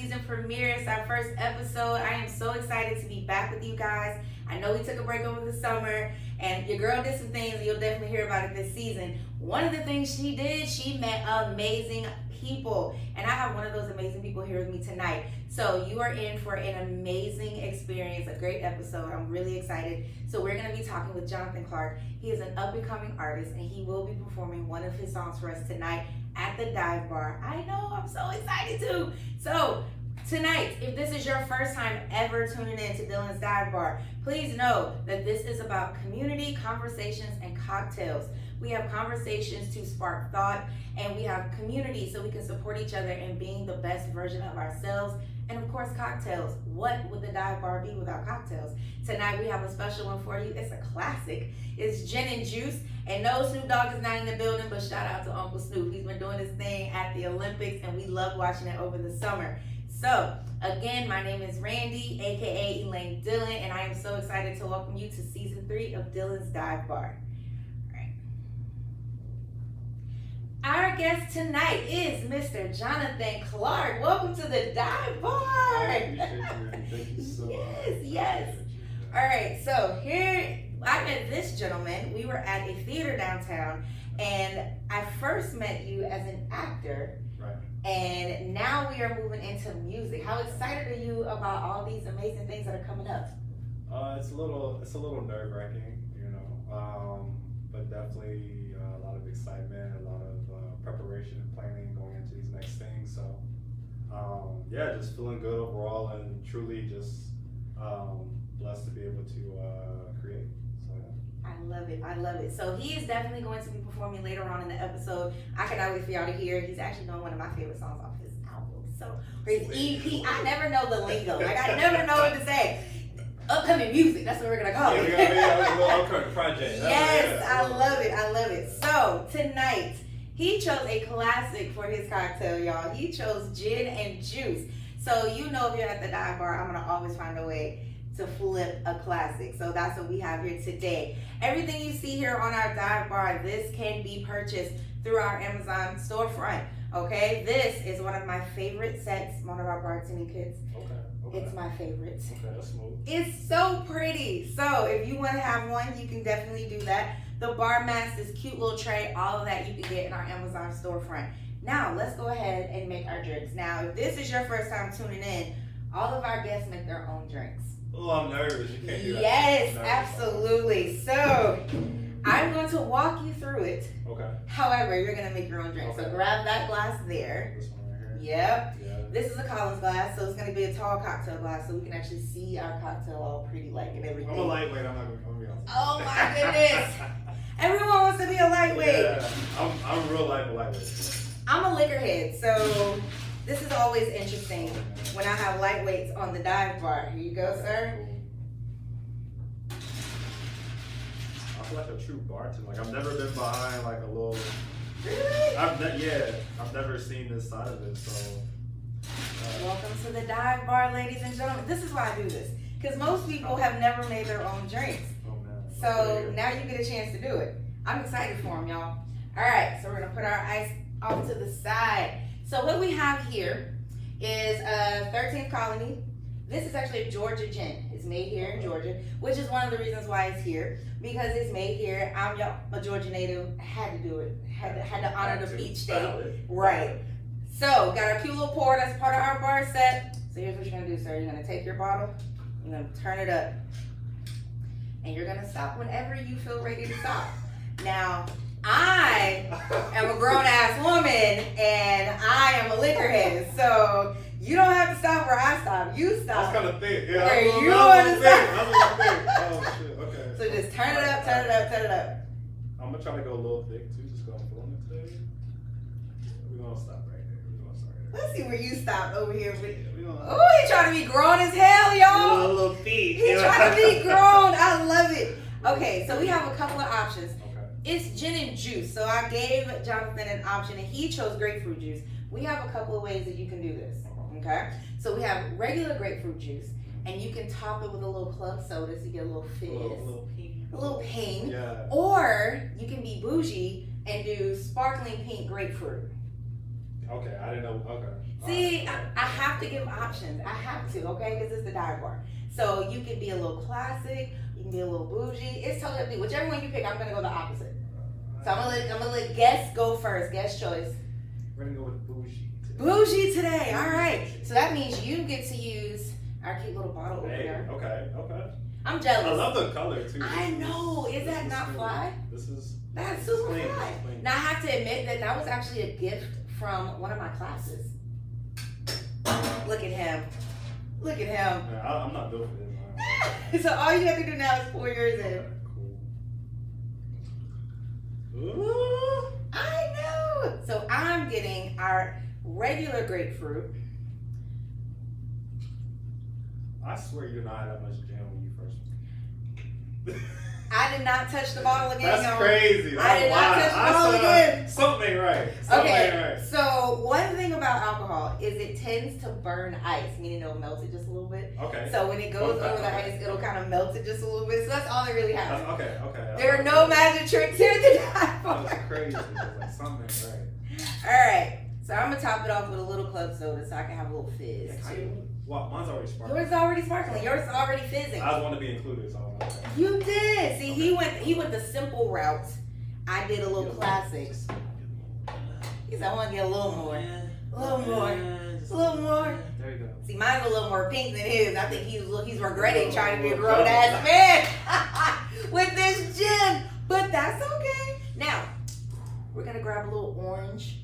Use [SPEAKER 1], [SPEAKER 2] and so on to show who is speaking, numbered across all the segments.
[SPEAKER 1] season premiere. It's our first episode. I am so excited to be back with you guys. I know we took a break over the summer, and your girl did some things, and you'll definitely hear about it this season. One of the things she did, she met amazing people, and I have one of those amazing people here with me tonight. So you are in for an amazing experience, a great episode. I'm really excited. So we're going to be talking with Jonathan Clark. He is an up-and-coming artist, and he will be performing one of his songs for us tonight at the Dive Bar. I know, I'm so excited too. So tonight, if this is your first time ever tuning in to Dilyn's Dive Bar, please know that this is about community, conversations, and cocktails. We have conversations to spark thought, and we have community so we can support each other in being the best version of ourselves. And of course, cocktails. What would the Dive Bar be without cocktails? Tonight we have a special one for you. It's a classic. It's gin and juice. And no, Snoop Dogg is not in the building, but shout out to Uncle Snoop. He's been doing his thing at the Olympics, and we love watching it over the summer. So, again, my name is Randy, aka Elaine Dilyn, and I am so excited to welcome you to season 3 of Dilyn's Dive Bar. Our guest tonight is Mr. Jonathan Clark. Welcome to the Dive Bar.
[SPEAKER 2] I appreciate you, Randy. Thank you so much.
[SPEAKER 1] Yes. All right, so here I met this gentleman. We were at a theater downtown, and I first met you as an actor.
[SPEAKER 2] Right.
[SPEAKER 1] And now we are moving into music. How excited are you about all these amazing things that are coming up?
[SPEAKER 2] It's a little nerve-wracking, but definitely a lot of excitement, a lot of preparation and planning going into these next things. So, yeah, just feeling good overall, and truly just blessed to be able to create. So, yeah.
[SPEAKER 1] I love it. I love it. So he is definitely going to be performing later on in the episode. I cannot wait for y'all to hear. He's actually doing one of my favorite songs off his album. So, or his EP. I never know the lingo. Like, I never know what to say. Upcoming music. That's what we're going to call it.
[SPEAKER 2] Yeah, upcoming project.
[SPEAKER 1] Yes, I love it. I love it. So, tonight, he chose a classic for his cocktail, y'all. He chose gin and juice. So, you know, if you're at the Dive Bar, I'm going to always find a way to flip a classic. So that's what we have here today. Everything you see here on our Dive Bar, this can be purchased through our Amazon storefront. Okay, this is one of my favorite sets, one of our bartending kits.
[SPEAKER 2] Okay.
[SPEAKER 1] It's my favorite.
[SPEAKER 2] Okay, that's smooth.
[SPEAKER 1] It's so pretty. So if you want to have one, you can definitely do that. The bar mats, this cute little tray, all of that you can get in our Amazon storefront. Now let's go ahead and make our drinks. Now, if this is your first time tuning in, all of our guests make their own drinks.
[SPEAKER 2] Oh, I'm nervous. You can't do that.
[SPEAKER 1] Yes, absolutely. So I'm going to walk you through it.
[SPEAKER 2] Okay.
[SPEAKER 1] However, you're going to make your own drink.
[SPEAKER 2] Okay.
[SPEAKER 1] So grab that glass there.
[SPEAKER 2] This one right here.
[SPEAKER 1] Yep.
[SPEAKER 2] Yeah.
[SPEAKER 1] This is a Collins glass, so it's going to be a tall cocktail glass, so we can actually see our cocktail all pretty like and everything.
[SPEAKER 2] I'm a lightweight. I'm not going to be honest.
[SPEAKER 1] Oh my goodness. Everyone wants to be a lightweight.
[SPEAKER 2] Yeah, I'm real lightweight.
[SPEAKER 1] I'm a liquor head, so this is always interesting when I have lightweights on the Dive Bar. Here you go, sir.
[SPEAKER 2] Cool. I feel like a true bartender. Like, I've never been behind like a little.
[SPEAKER 1] Really?
[SPEAKER 2] I've never seen this side of it. So.
[SPEAKER 1] Welcome to the Dive Bar, ladies and gentlemen. This is why I do this, because most people have never made their own drinks.
[SPEAKER 2] Oh man.
[SPEAKER 1] So now you get a chance to do it. I'm excited for them, y'all. All right, so we're gonna put our ice off to the side. So what we have here is 13th Colony. This is actually a Georgia gin. It's made here in Georgia, which is one of the reasons why it's here, because it's made here. I'm a Georgia native. Had to do it. Had to honor the beach state. Right. So got our cute little pour. That's part of our bar set. So here's what you're gonna do, sir. You're gonna take your bottle. You're gonna turn it up, and you're gonna stop whenever you feel ready to stop. Now, I am a grown-ass woman, and I am a liquor head, so you don't have to stop where I stop. You stop.
[SPEAKER 2] I was kind of thick. Yeah,
[SPEAKER 1] where you want to stop.
[SPEAKER 2] I was a little thick. Oh, shit. Okay.
[SPEAKER 1] So just turn it up, turn it up, turn it up.
[SPEAKER 2] I'm going to try to go a little thick, too. Just go on it today. We're going to stop right there. We're going to start right there.
[SPEAKER 1] Let's see where you stopped over here.
[SPEAKER 2] Yeah,
[SPEAKER 1] Oh, he trying to be grown as hell, y'all.
[SPEAKER 2] a little thick.
[SPEAKER 1] He trying to be grown. I love it. Okay, so we have a couple of options. It's gin and juice. So I gave Jonathan an option, and he chose grapefruit juice. We have a couple of ways that you can do this. Okay? So we have regular grapefruit juice, and you can top it with a little club soda so you get a little fizz. A little ping.
[SPEAKER 2] Yeah.
[SPEAKER 1] Or you can be bougie and do sparkling pink grapefruit.
[SPEAKER 2] Okay, I didn't know. Okay.
[SPEAKER 1] See, I have to give options. I have to, okay? Because it's the dive bar. So you can be a little classic, you can be a little bougie. It's totally up to you. Whichever one you pick, I'm gonna go the opposite. So I'm gonna let guests go first. Guest choice.
[SPEAKER 2] We're gonna go with bougie today.
[SPEAKER 1] Bougie today. All right. So that means you get to use our cute little bottle opener.
[SPEAKER 2] Okay.
[SPEAKER 1] I'm jealous.
[SPEAKER 2] I love the color too.
[SPEAKER 1] I know. Is that not fly? That's super fly. Now I have to admit that was actually a gift from one of my classes. Look at him. Look at him.
[SPEAKER 2] Yeah, I'm not built for this.
[SPEAKER 1] So all you have to do now is pour yours in.
[SPEAKER 2] Okay, cool. Ooh.
[SPEAKER 1] I know. So I'm getting our regular grapefruit.
[SPEAKER 2] I swear you did not have that much jam when you first.
[SPEAKER 1] I did not touch the bottle again.
[SPEAKER 2] That's crazy.
[SPEAKER 1] I did not touch the bottle again.
[SPEAKER 2] Something right.
[SPEAKER 1] Okay. So one thing about alcohol is it tends to burn ice, meaning it'll melt it just a little bit.
[SPEAKER 2] Okay.
[SPEAKER 1] So when it goes over the ice, it'll kind of melt it just a little bit. So that's all that really happens.
[SPEAKER 2] Okay.
[SPEAKER 1] There are no magic tricks here at the dive bar.
[SPEAKER 2] That's crazy. Like something right.
[SPEAKER 1] All right. So I'm gonna top it off with a little club soda so I can have a little fizz too.
[SPEAKER 2] Wow, mine's already sparkling.
[SPEAKER 1] Yours is already sparkling. Yours is already fizzing.
[SPEAKER 2] I want to be included, so I'm okay.
[SPEAKER 1] You did. See, he went the simple route. I did a little classic. He said I want to get a little more. A little more. A little more.
[SPEAKER 2] There you go.
[SPEAKER 1] See, mine's a little more pink than his. I think he's regretting trying to be a grown ass man with this gin. But that's okay. Now, we're gonna grab a little orange.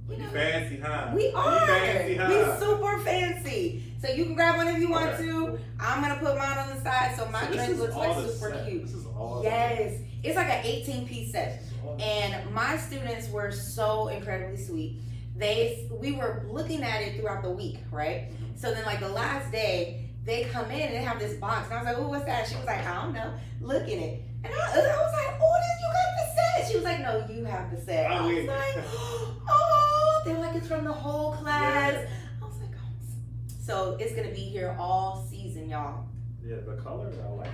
[SPEAKER 2] You fancy, huh?
[SPEAKER 1] We are.
[SPEAKER 2] Fancy, huh?
[SPEAKER 1] We super fancy. So you can grab one if you want to. I'm gonna put mine on the side so my drink looks like super cute.
[SPEAKER 2] This is all.
[SPEAKER 1] Yes, it's like an 18-piece set. And my students were so incredibly sweet. We were looking at it throughout the week, right? So then like the last day, they come in and they have this box. And I was like, oh, what's that? She was like, I don't know. Look in it. And I was like, oh, you got the set. She was like, no, you have the set. I was like, oh, they're like, it's from the whole class. Yeah. I was like, oh. So it's going to be here all season, y'all.
[SPEAKER 2] Yeah, the color, I like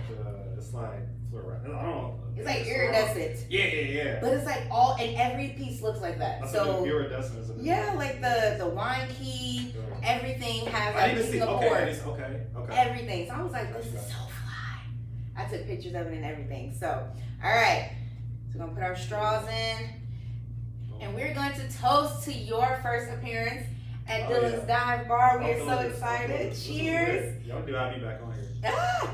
[SPEAKER 2] it's like fluorescent. I don't know.
[SPEAKER 1] It's like iridescent.
[SPEAKER 2] Yeah.
[SPEAKER 1] But it's like and every piece looks like that. So
[SPEAKER 2] iridescent is
[SPEAKER 1] yeah, like the wine key, everything has everything aboard.
[SPEAKER 2] Okay.
[SPEAKER 1] Everything. So I was like, this is so fly. I took pictures of it and everything. So, all right. So we're gonna put our straws in, and we're going to toast to your first appearance at Dilyn's Dive Bar. We are so excited. Cheers.
[SPEAKER 2] Y'all do have me back on here.
[SPEAKER 1] Ah.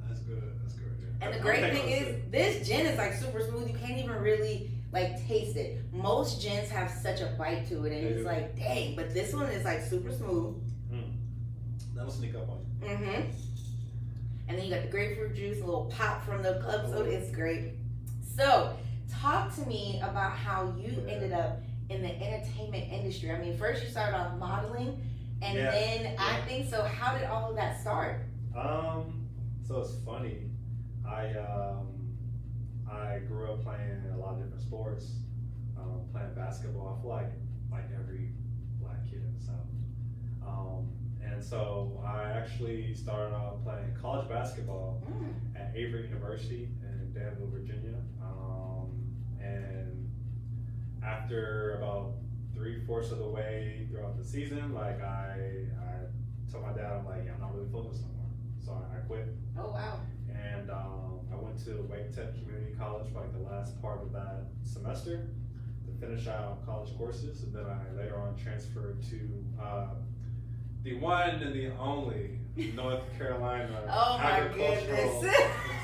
[SPEAKER 2] That's good. Yeah.
[SPEAKER 1] And the great thing is, this gin is like super smooth. You can't even really like taste it. Most gins have such a bite to it, and it's like, dang. But this one is like super smooth.
[SPEAKER 2] That'll sneak up on you.
[SPEAKER 1] And then you got the grapefruit juice, a little pop from the club soda. It's great. So, talk to me about how you ended up in the entertainment industry. I mean, first you started off modeling, and then acting. So, how did all of that start?
[SPEAKER 2] So it's funny. I grew up playing a lot of different sports, playing basketball. I feel like every black kid in the South. And so I actually started out playing college basketball at Avery University in Danville, Virginia. And after about 3/4 of the way throughout the season, like I told my dad, I'm like, I'm not really focused no more. So I quit.
[SPEAKER 1] Oh, wow.
[SPEAKER 2] And I went to Wake Tech Community College for like the last part of that semester to finish out college courses. And then I later on transferred to the one and the only North Carolina Agricultural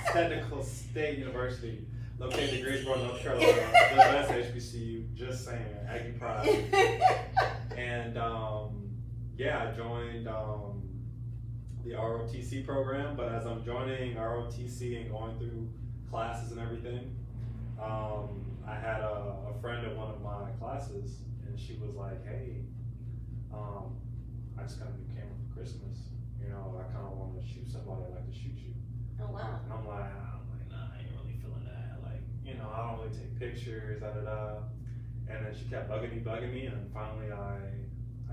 [SPEAKER 2] Technical State University, located in Greensboro, North Carolina. The best HBCU, just saying, Aggie Pride. And I joined the ROTC program, but as I'm joining ROTC and going through classes and everything, I had a friend in one of my classes, and she was like, hey, I just got a new camera for Christmas. You know, I kind of want to shoot somebody. I'd like to shoot you.
[SPEAKER 1] Oh, wow.
[SPEAKER 2] And I'm like, nah, I ain't really feeling that. Like, you know, I don't really take pictures, da-da-da. And then she kept bugging me, and finally I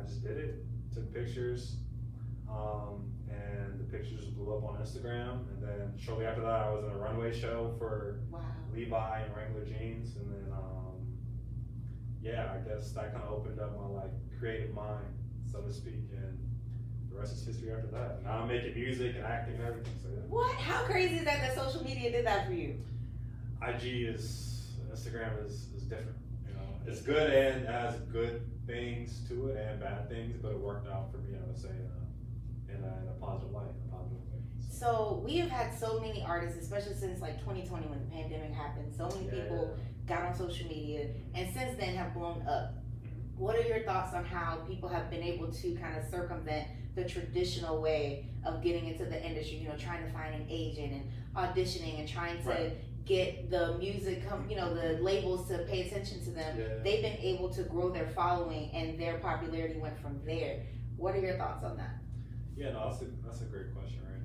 [SPEAKER 2] just did it. Took pictures. and the pictures blew up on Instagram. And then shortly after that, I was in a runway show for Levi and Wrangler jeans. And then, I guess that kind of opened up my like creative mind, so to speak. And the rest is history after that. Now I'm making music and acting and everything. So yeah.
[SPEAKER 1] What? How crazy is that social media did that for you?
[SPEAKER 2] Instagram is different. You know, it's good and has good things to it and bad things, but it worked out for me, I would say, in a positive light, a positive way.
[SPEAKER 1] So we have had so many artists, especially since like 2020 when the pandemic happened. So many people got on social media, and since then have blown up. What are your thoughts on how people have been able to kind of circumvent the traditional way of getting into the industry? You know, trying to find an agent and auditioning and trying to get the music, the labels to pay attention to them. They've been able to grow their following, and their popularity went from there. What are your thoughts on that?
[SPEAKER 2] Yeah, no, that's a great question, Randy.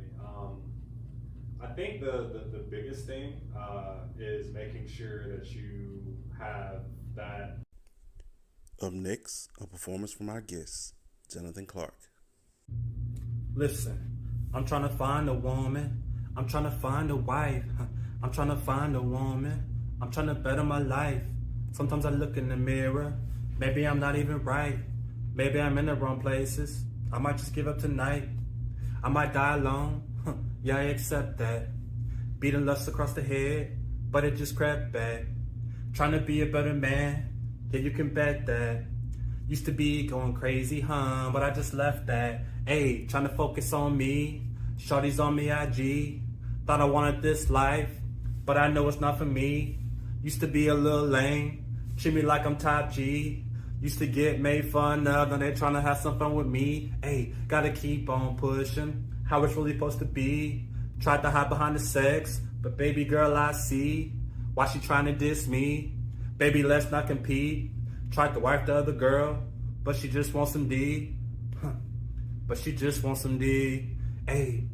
[SPEAKER 2] I think the biggest thing is making sure that you have that.
[SPEAKER 3] Up next, a performance from our guest, Jonathan Clark.
[SPEAKER 4] Listen, I'm trying to find a woman. I'm trying to find a wife. I'm trying to find a woman. I'm trying to better my life. Sometimes I look in the mirror. Maybe I'm not even right. Maybe I'm in the wrong places. I might just give up tonight. I might die alone. Yeah, I accept that. Beating lust across the head, but it just crept back. Trying to be a better man. Yeah, you can bet that. Used to be going crazy, but I just left that. Hey, trying to focus on me. Shorty's on me IG. Thought I wanted this life, but I know it's not for me. Used to be a little lame. Treat me like I'm top G. Used to get made fun of, and they trying to have some fun with me. Hey, gotta keep on pushing. How it's really supposed to be. Tried to hide behind the sex, but baby girl, I see why she trying to diss me. Baby, let's not compete. Tried to wife the other girl, but she just wants some D. But she just wants some D. Hey,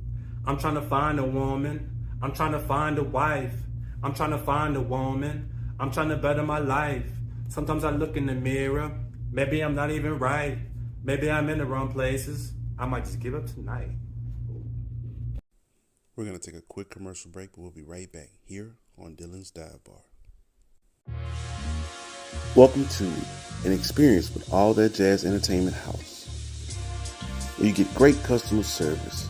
[SPEAKER 4] I'm trying to find a woman. I'm trying to find a wife. I'm trying to find a woman. I'm trying to better my life. Sometimes I look in the mirror. Maybe I'm not even right. Maybe I'm in the wrong places. I might just give up tonight.
[SPEAKER 3] We're going to take a quick commercial break, but we'll be right back here on Dilyn's Dive Bar. Welcome to an experience with all that jazz entertainment house, where you get great customer service,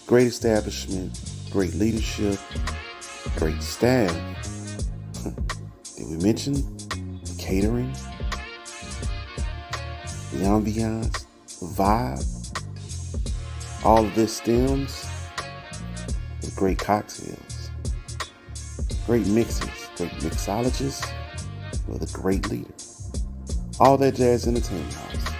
[SPEAKER 3] great establishment, great leadership, great staff. Did we mention the catering, the ambiance, the vibe? All of this stems with great cocktails, great mixes, great mixologists, with a great leader. All that jazz entertainment house.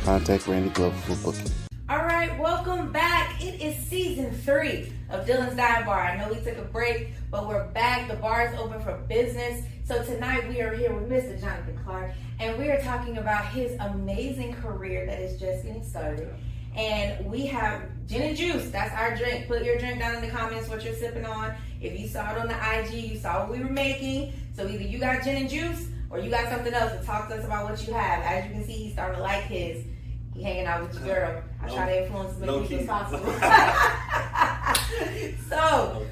[SPEAKER 3] Contact Randy Glover for booking.
[SPEAKER 1] All right, welcome back. It is season 3 of Dilyn's Dive Bar. I know we took a break, but we're back. The bar is open for business. So tonight we are here with Mr. Jonathan Clark, and we are talking about his amazing career that is just getting started. And we have gin and juice. That's our drink. Put your drink down in the comments what you're sipping on. If you saw it on the IG, you saw what we were making. So either you got gin and juice or you got something else to talk to us about what you have. As you can see, he's starting to like his. He hanging out with your girl. I try to influence as many people as possible. So,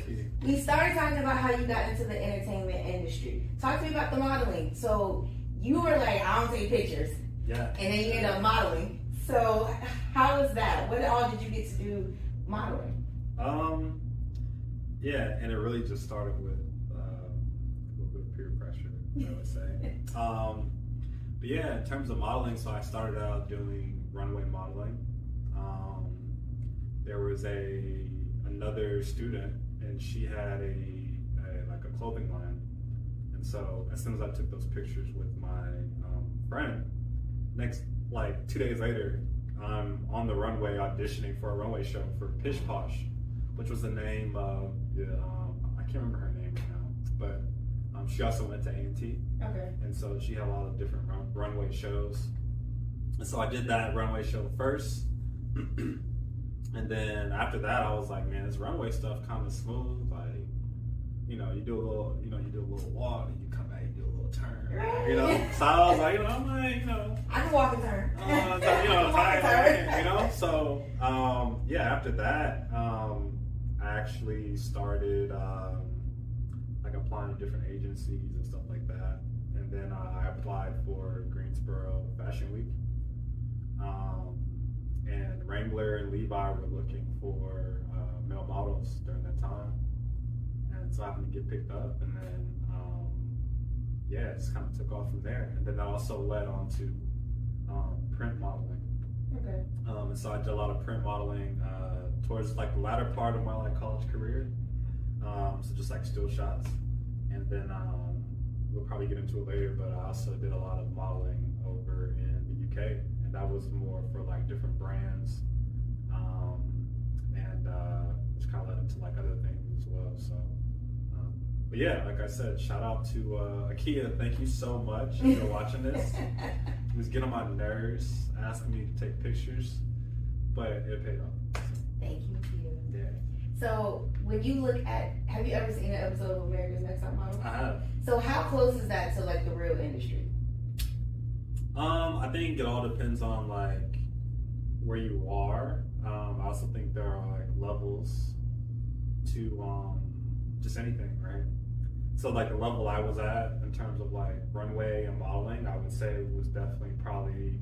[SPEAKER 1] we started talking about how you got into the entertainment industry. Talk to me about the modeling. So, you were like, I don't take pictures.
[SPEAKER 2] Yeah.
[SPEAKER 1] And then you ended up modeling. So, how was that? What all did you get to do modeling?
[SPEAKER 2] Yeah, and it really just started with a little bit of peer pressure, I would say. But yeah, in terms of modeling, so I started out doing runway modeling. There was another student, and she had a clothing line, and so as soon as I took those pictures with my friend, next 2 days later, I'm on the runway auditioning for a runway show for Pish Posh, which was the name of I can't remember her name right now, but she also went to A&T.
[SPEAKER 1] Okay.
[SPEAKER 2] And so she had a lot of different runway shows. And so I did that runway show first. And then after that, I was like, man, this runway stuff kind of smooth. Like, you do a little walk, and you come back, you do a little turn. So I was like, I can
[SPEAKER 1] walk and turn.
[SPEAKER 2] So Yeah, after that, I actually started like applying to different agencies and stuff like that. And then I applied for Greensboro Fashion Week. And Wrangler and Levi were looking for male models during that time. And so I happened to get picked up, and then yeah, it just kind of took off from there. And then that also led on to print modeling.
[SPEAKER 1] Okay.
[SPEAKER 2] And so I did a lot of print modeling towards like the latter part of my like college career. So just like still shots, and then we'll probably get into it later. But I also did a lot of modeling over in the UK, and that was more for like different brands, and which kind of led into like other things as well. So. But yeah, like I said, shout out to Akia. Thank you so much if you're watching this. He was getting on my nerves, asking me to take pictures, but it paid off.
[SPEAKER 1] Thank you, Kia.
[SPEAKER 2] Yeah.
[SPEAKER 1] So when you look at, have you ever seen an episode of America's Next Top Model?
[SPEAKER 2] I have.
[SPEAKER 1] So how close is that to like the real industry?
[SPEAKER 2] I think it all depends on like where you are. I also think there are like levels to just anything, right? So like the level I was at in terms of like runway and modeling, I would say it was definitely probably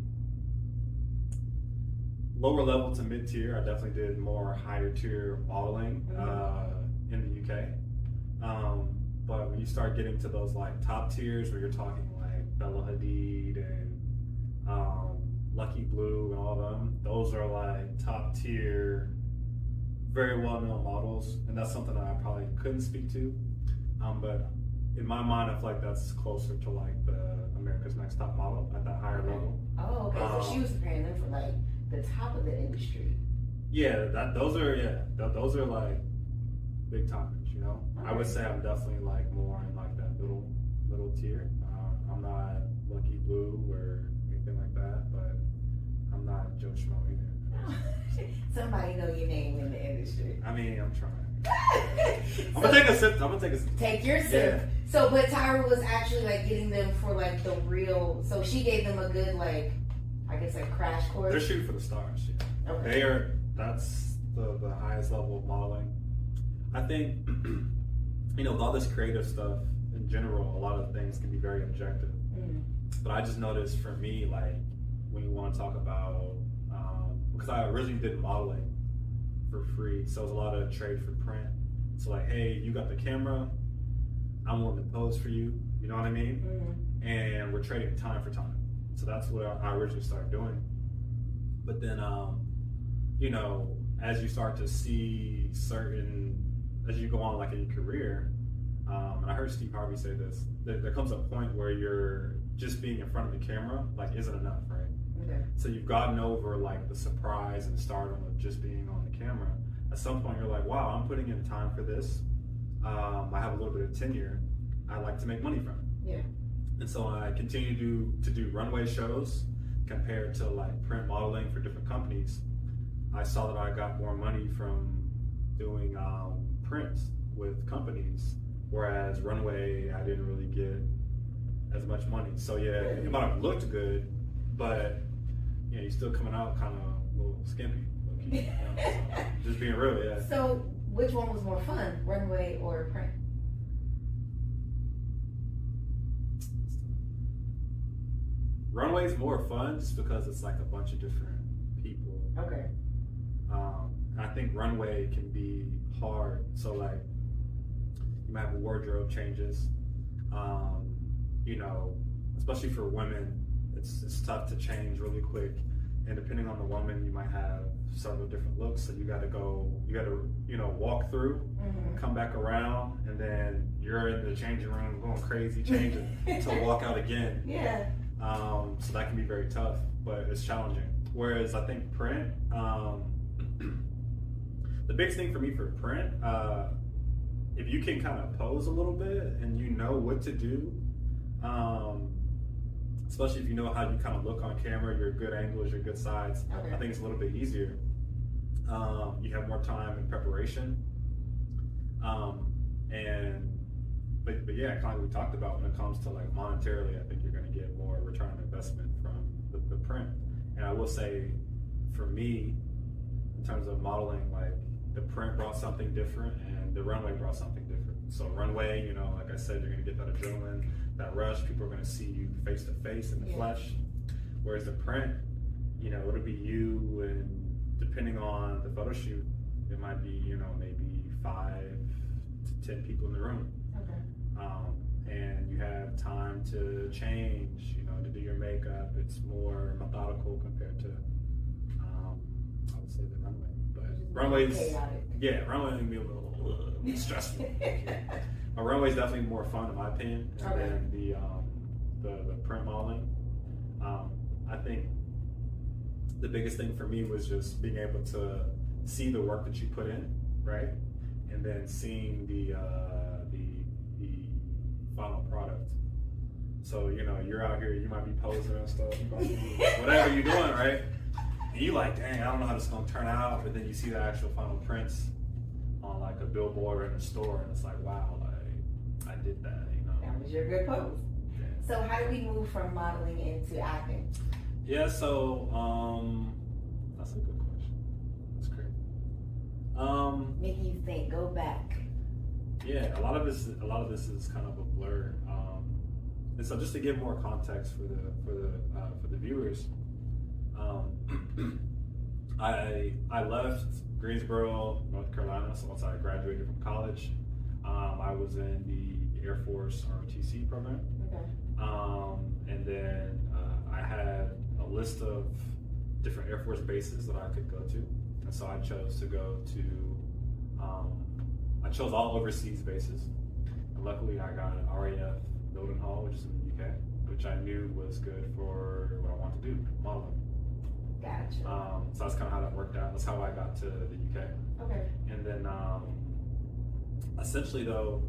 [SPEAKER 2] lower level to mid tier. I definitely did more higher tier modeling in the UK. But when you start getting to those like top tiers where you're talking like Bella Hadid and Lucky Blue and all them, those are like top tier, very well known models, and that's something that I probably couldn't speak to. But in my mind, I feel like that's closer to like the America's Next Top Model at that higher level.
[SPEAKER 1] Oh, okay. So she was preparing them for like the top of the industry.
[SPEAKER 2] Yeah, those are like big timers, you know. Okay. I would say I'm definitely like more in like that middle tier. I'm not Lucky Blue or anything like that, but I'm not Joe Schmo either.
[SPEAKER 1] Somebody know your name in the industry.
[SPEAKER 2] I mean, I'm trying. I'm gonna take a sip.
[SPEAKER 1] Take your sip. Yeah. So, but Tyra was actually like getting them for like the real. So she gave them a good like, I guess like crash course.
[SPEAKER 2] They're shooting for the stars. Yeah.
[SPEAKER 1] Okay.
[SPEAKER 2] That's the highest level of modeling. I think with all this creative stuff in general, a lot of things can be very objective. Mm. But I just noticed for me, like when you want to talk about, because I originally did modeling for free, so it was a lot of trade for print. So like, hey, you got the camera, I'm willing to pose for you, you know what I mean? Mm-hmm. And we're trading time for time. So that's what I originally started doing. But then, as you start to see as you go on like in your career, and I heard Steve Harvey say this, there comes a point where you're just being in front of the camera like isn't enough, right? Okay. So you've gotten over like the surprise and stardom of just being on the camera. At some point you're like, wow, I'm putting in time for this. I have a little bit of tenure. I like to make money from it. Yeah. And so I continue to do runway shows compared to like print modeling for different companies. I saw that I got more money from doing prints with companies, whereas runway I didn't really get as much money. So yeah, it might have looked good, but you're still coming out kind of a little skimpy. So just being real, yeah.
[SPEAKER 1] So which one was more fun, runway or print?
[SPEAKER 2] Runway's more fun just because it's like a bunch of different people.
[SPEAKER 1] Okay.
[SPEAKER 2] I think runway can be hard. So like you might have wardrobe changes. Especially for women, it's tough to change really quick. And depending on the woman, you might have several different looks. So you got to walk through, come back around, and then you're in the changing room going crazy, changing to walk out again.
[SPEAKER 1] Yeah.
[SPEAKER 2] So that can be very tough, but it's challenging. Whereas I think print, the biggest thing for me for print, if you can kind of pose a little bit and you know what to do, especially if you know how you kind of look on camera, your good angles, your good sides, okay. I think it's a little bit easier. You have more time in preparation. But yeah, kind of like we talked about when it comes to like monetarily, I think you're going to get more return on investment from the print. And I will say, for me, terms of modeling, like the print brought something different and the runway brought something different. So runway, you know, like I said, you're gonna get that adrenaline, that rush. People are gonna see you face to face in the flesh. Whereas the print, you know, it'll be you, and depending on the photo shoot, it might be, you know, maybe 5 to 10 people in the room. And you have time to change, you know, to do your makeup. It's more methodical compared to, I would say, the runway. But runways, runway can be a little stressful. A runway is definitely more fun, in my opinion, than the print modeling. I think the biggest thing for me was just being able to see the work that you put in, right, and then seeing the final product. So, you know, you're out here, you might be posing and stuff, whatever you're doing, right? And you like, dang, I don't know how this is gonna turn out, but then you see the actual final prints on like a billboard or in a store, and it's like, wow, like I did that, you know.
[SPEAKER 1] That was your good pose. Yeah. So how do we move from modeling into acting?
[SPEAKER 2] Yeah, so that's a good question. That's great.
[SPEAKER 1] Making you think, go back.
[SPEAKER 2] Yeah, a lot of this is kind of a blur. And so just to give more context for the viewers, I left Greensboro, North Carolina. So once I graduated from college, I was in the Air Force ROTC program. And then I had a list of different Air Force bases that I could go to, and so I chose to go to. I chose all overseas bases, and luckily I got an RAF Mildenhall, which is in the UK, which I knew was good for what I wanted to do, modeling.
[SPEAKER 1] Gotcha.
[SPEAKER 2] So that's kind of how that worked out. That's how I got to the UK.
[SPEAKER 1] Okay.
[SPEAKER 2] And then essentially though,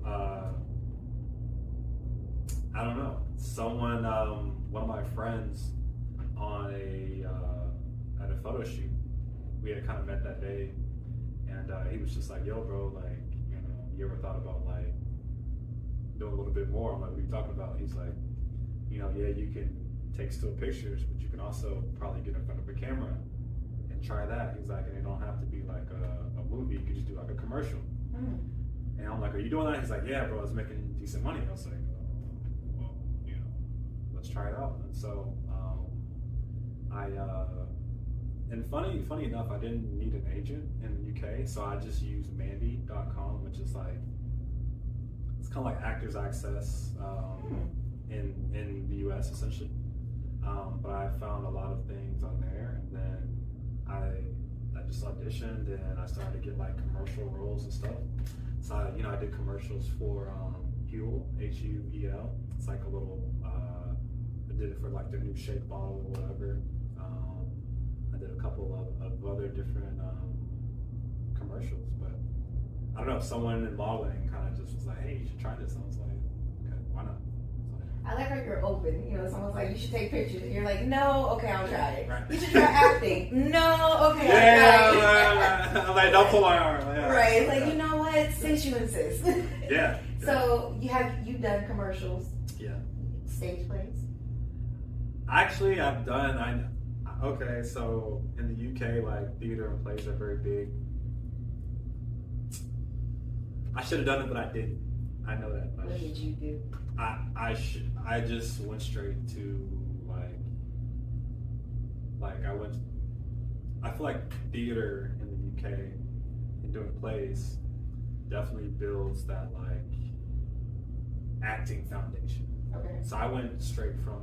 [SPEAKER 2] I don't know, someone, one of my friends on at a photo shoot, we had kind of met that day, and he was just like, yo bro, like, you know, you ever thought about like doing a little bit more? I'm like, what are you talking about? He's like, you know, yeah, you can take still pictures, but you can also probably get in front of a camera and try that. He's like, and it don't have to be like a movie, you could just do like a commercial. And I'm like, are you doing that? He's like, yeah bro, it's making decent money. I was like, well, you know, let's try it out. And so and funny enough, I didn't need an agent in the UK, so I just used Mandy.com, which is like, it's kind of like Actors Access in the US essentially. But I found a lot of things on there, and then I just auditioned, and I started to get like commercial roles and stuff. So I did commercials for Huel, Huel. It's like a little, I did it for like their new shake bottle or whatever. I did a couple of other different commercials, but I don't know, someone in modeling kind of just was like, hey, you should try this. And I was like, okay, why not?
[SPEAKER 1] I like how you're open. You know, someone's like, you should take pictures. And you're like, no, okay, I'll try it.
[SPEAKER 2] Right.
[SPEAKER 1] You should try acting. No, okay,
[SPEAKER 2] I'll try
[SPEAKER 1] it.
[SPEAKER 2] I'm like, don't pull my arm. Yeah.
[SPEAKER 1] Right. It's like, you know what? Since you insist.
[SPEAKER 2] Yeah.
[SPEAKER 1] So you've done commercials.
[SPEAKER 2] Yeah.
[SPEAKER 1] Stage plays.
[SPEAKER 2] Actually, I've done. Okay, so in the UK, like theater and plays are very big. I should have done it, but I didn't. I know that.
[SPEAKER 1] What did you do?
[SPEAKER 2] I just went straight to I feel like theater in the UK and doing plays definitely builds that like acting foundation.
[SPEAKER 1] Okay.
[SPEAKER 2] So I went straight from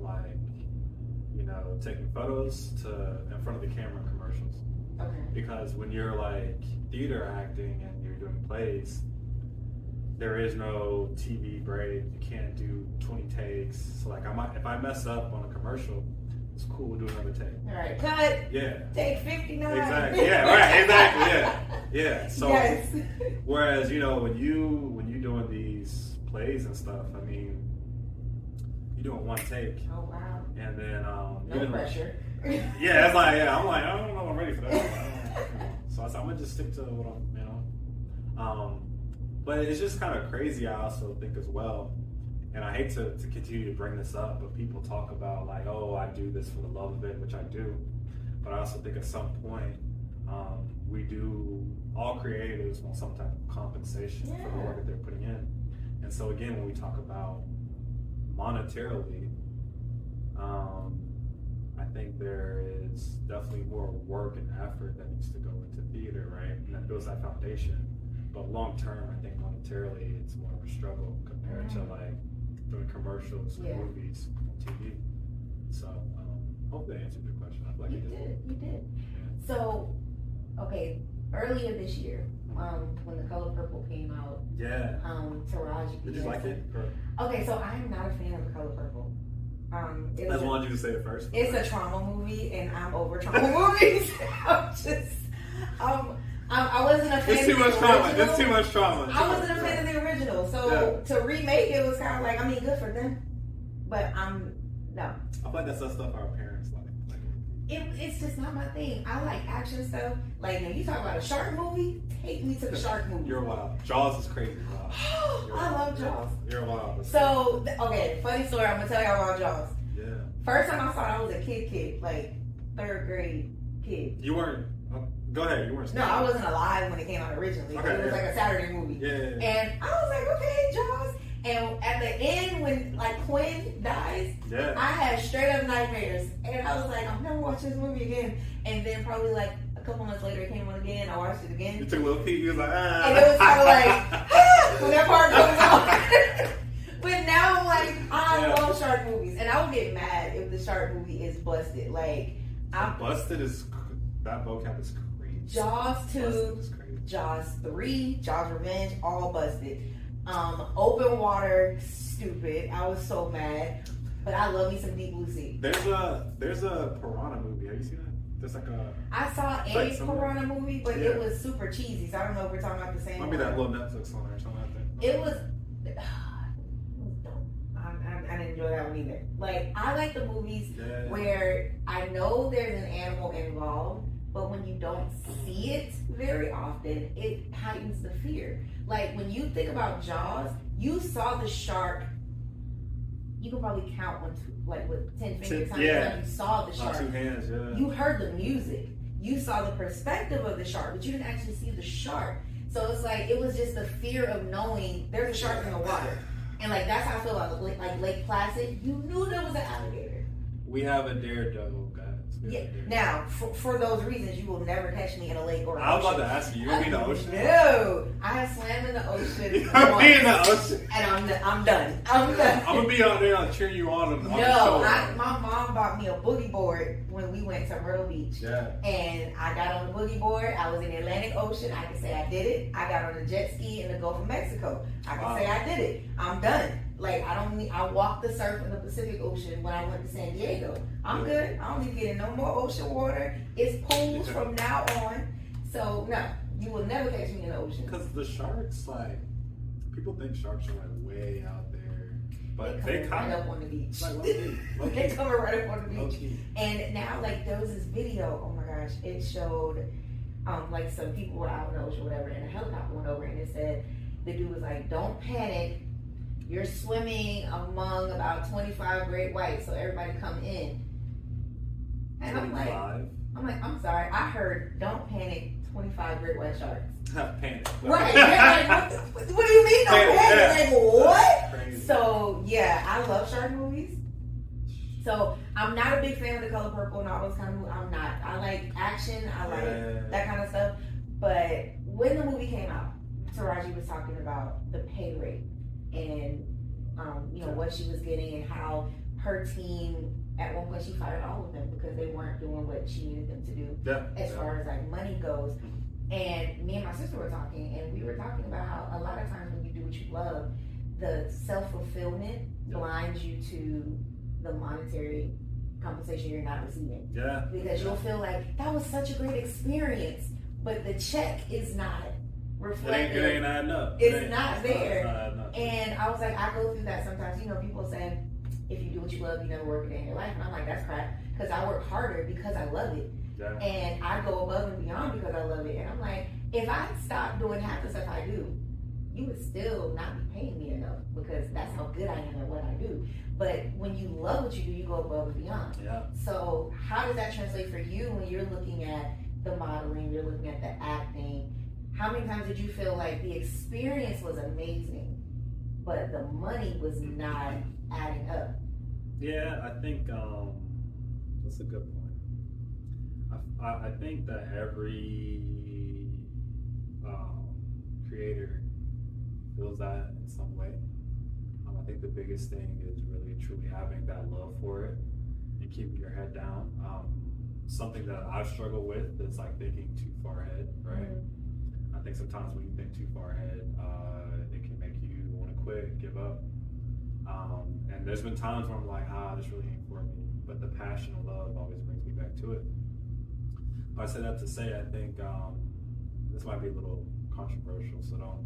[SPEAKER 2] taking photos to in front of the camera commercials.
[SPEAKER 1] Okay.
[SPEAKER 2] Because when you're like theater acting and you're doing plays, there is no TV break. You can't do 20 takes. So like if I mess up on a commercial, it's cool, we'll do another take.
[SPEAKER 1] All right, cut.
[SPEAKER 2] Yeah.
[SPEAKER 1] Take 59.
[SPEAKER 2] Exactly. Yeah. Right. Exactly. Yeah. So
[SPEAKER 1] yes.
[SPEAKER 2] Whereas when you doing these plays and stuff, I mean, you doing one take.
[SPEAKER 1] Oh wow.
[SPEAKER 2] And then
[SPEAKER 1] no pressure.
[SPEAKER 2] Yeah, it's like I'm like I don't know if I'm ready for that. So I said I'm gonna just stick to what I'm. But it's just kind of crazy. I also think as well, and I hate to continue to bring this up, but people talk about like, oh, I do this for the love of it, which I do. But I also think at some point, We do, all creatives want some type of compensation for the work that they're putting in. And so again, when we talk about monetarily, I think there is definitely more work and effort that needs to go into theater, right? And that builds that foundation. But long term, I think monetarily, it's more of a struggle compared to like doing commercials and movies on TV. So hope that answered your question. I feel like
[SPEAKER 1] You did.
[SPEAKER 2] Yeah.
[SPEAKER 1] So, okay, earlier this year, when The Color Purple came out, Taraji.
[SPEAKER 2] Did you like it?
[SPEAKER 1] Okay, so I'm not a fan of The Color Purple.
[SPEAKER 2] I just wanted you to say it first.
[SPEAKER 1] It's a trauma movie, and I'm over trauma movies. I wasn't a fan.
[SPEAKER 2] It's too much trauma. It's too much trauma.
[SPEAKER 1] I wasn't a fan of the original, so to remake it was kind of like, I mean, good for them, but no.
[SPEAKER 2] I feel like that's the stuff our parents like.
[SPEAKER 1] It's just not my thing. I like action stuff. Like, when you talk about a shark movie, take me to the shark movie.
[SPEAKER 2] You're wild. Jaws is crazy. Wow.
[SPEAKER 1] I love Jaws.
[SPEAKER 2] You're wild.
[SPEAKER 1] So, okay, funny story. I'm gonna tell y'all about Jaws.
[SPEAKER 2] Yeah.
[SPEAKER 1] First time I saw it, I was a kid, like 3rd grade kid.
[SPEAKER 2] You weren't. Go ahead. You weren't.
[SPEAKER 1] No, I wasn't alive when it came out originally.
[SPEAKER 2] Okay,
[SPEAKER 1] it was like a Saturday movie.
[SPEAKER 2] Yeah.
[SPEAKER 1] And I was like, okay, Jaws. And at the end, when like Quinn dies, I had straight up nightmares. And I was like, I'm never watching this movie again. And then probably like a couple months later, it came on again. I watched it again.
[SPEAKER 2] You took a little peek. You was like, ah.
[SPEAKER 1] And it was kind of like, when that part comes out. But now I'm like, I love shark movies. And I would get mad if the shark movie is busted. Like,
[SPEAKER 2] busted is, that vocab is crazy.
[SPEAKER 1] Jaws 2, Jaws 3, Jaws Revenge, all busted. Open water, stupid. I was so mad. But I love me some Deep Blue Sea.
[SPEAKER 2] There's a piranha movie. Have you seen that? There's like a. I
[SPEAKER 1] saw a piranha movie, but it was super cheesy. So I don't know if we're talking about the same.
[SPEAKER 2] Might be that little Netflix one or something like that.
[SPEAKER 1] It was dumb. I didn't enjoy that one either. Like, I like the movies where I know there's an animal involved, but when you don't see it very often, it heightens the fear. Like, when you think about Jaws, you saw the shark. You can probably count one, like with 10 fingers. How many times you saw the shark?
[SPEAKER 2] 2 hands,
[SPEAKER 1] You heard the music. You saw the perspective of the shark, but you didn't actually see the shark. So it's like, it was just the fear of knowing there's a shark in the water. And like, that's how I feel about like Lake Placid. You knew there was an alligator.
[SPEAKER 2] We have a daredevil, guys.
[SPEAKER 1] Now, for those reasons, you will never catch me in a lake or an ocean.
[SPEAKER 2] I was about to ask you. You gonna be in the ocean?
[SPEAKER 1] No, I have swam in the ocean.
[SPEAKER 2] You gonna be in the ocean?
[SPEAKER 1] And I'm done.
[SPEAKER 2] I'm gonna be out there cheering you on.
[SPEAKER 1] My mom bought me a boogie board when we went to Myrtle Beach.
[SPEAKER 2] Yeah.
[SPEAKER 1] And I got on the boogie board. I was in the Atlantic Ocean. I can say I did it. I got on a jet ski in the Gulf of Mexico. I can say I did it. I'm done. Like, I walked the surf in the Pacific Ocean when I went to San Diego. I'm good. I don't need to get in no more ocean water. It's pools from now on. So, no, you will never catch me in the ocean.
[SPEAKER 2] Because the sharks, like, people think sharks are, like, way out there. But they come
[SPEAKER 1] right up on the beach.
[SPEAKER 2] Like,
[SPEAKER 1] they come right up on the beach. And now, like, there was this video, oh my gosh, it showed, like, some people were out in the ocean or whatever, and a helicopter went over, and it said, the dude was like, don't panic. You're swimming among about 25 great whites, so everybody come in. And I'm like, I'm sorry, I heard, don't panic, 25 great white sharks.
[SPEAKER 2] Panic.
[SPEAKER 1] Right. Like, what do you mean, don't panic? Like, what?
[SPEAKER 2] Crazy.
[SPEAKER 1] So, yeah, I love shark movies. So, I'm not a big fan of The Color Purple and all those kind of movies. I'm not. I like action. I like that kind of stuff. But when the movie came out, Taraji was talking about the pay rate. And what she was getting and how her team, at one point she fired all of them because they weren't doing what she needed them to do as far as like money goes. And me and my sister were talking, and we were talking about how a lot of times when you do what you love, the self-fulfillment blinds you to the monetary compensation you're not receiving. Because you'll feel like that was such a great experience, but the check is not reflected.
[SPEAKER 2] It ain't adding up.
[SPEAKER 1] It's not there. And I was like, I go through that sometimes. People say, if you do what you love, you never work a day in your life. And I'm like, that's crap. Because I work harder because I love it. And I go above and beyond because I love it. And I'm like, if I stopped doing half the stuff I do, you would still not be paying me enough because that's how good I am at what I do. But when you love what you do, you go above and beyond. So how does that translate for you when you're looking at the modeling, you're looking at the acting. How many times did you feel like the experience was amazing, but the money was not adding up?
[SPEAKER 2] Yeah, I think that's a good point. I think that every creator feels that in some way. I think the biggest thing is really truly having that love for it and keeping your head down. Something that I've struggled with is like thinking too far ahead, right? Mm-hmm. I think sometimes when you think too far ahead, it can make you want to quit, give up. And there's been times where I'm like, this really ain't for me. But the passion and love always brings me back to it. But I say that to say, I think this might be a little controversial, so don't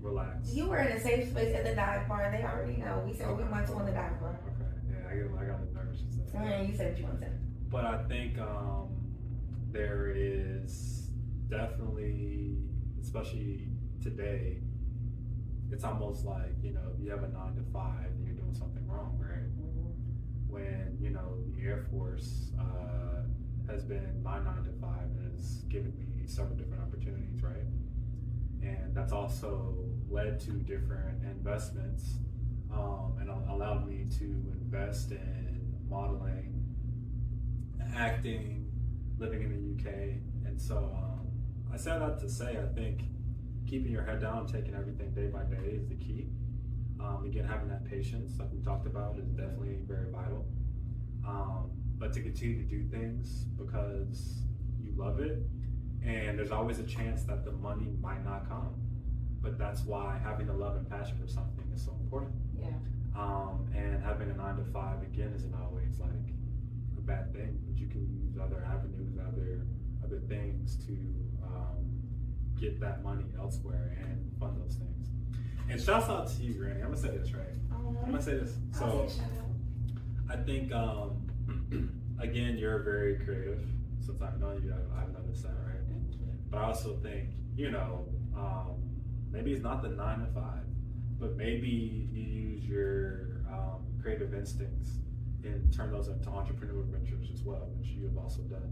[SPEAKER 2] relax.
[SPEAKER 1] You were in a safe space at the dive bar. They already know. We said we went to on the dive bar.
[SPEAKER 2] Okay, yeah, I got the nerves.
[SPEAKER 1] You said what you want to say.
[SPEAKER 2] But I think there is definitely, especially today, it's almost like, you you have a 9 to 5 and you're doing something wrong, right? Mm-hmm. When, the Air Force has been my 9 to 5 and has given me several different opportunities, right? And that's also led to different investments and allowed me to invest in modeling, acting, living in the UK. And so I say that to say, I think keeping your head down, taking everything day by day is the key. Again, having that patience, like we talked about, is definitely very vital. But to continue to do things because you love it, and there's always a chance that the money might not come. But that's why having the love and passion for something is so important.
[SPEAKER 1] Yeah.
[SPEAKER 2] And having a 9 to 5, again, isn't always like a bad thing, but you can use other avenues, other things to get that money elsewhere and fund those things. And shouts out to you, Granny. I'm gonna say this, right? I'm gonna say this. So I think again, you're very creative. Since I've known you, I've noticed that, right? But I also think, maybe it's not the 9 to 5, but maybe you use your creative instincts and turn those into entrepreneurial ventures as well, which you have also done,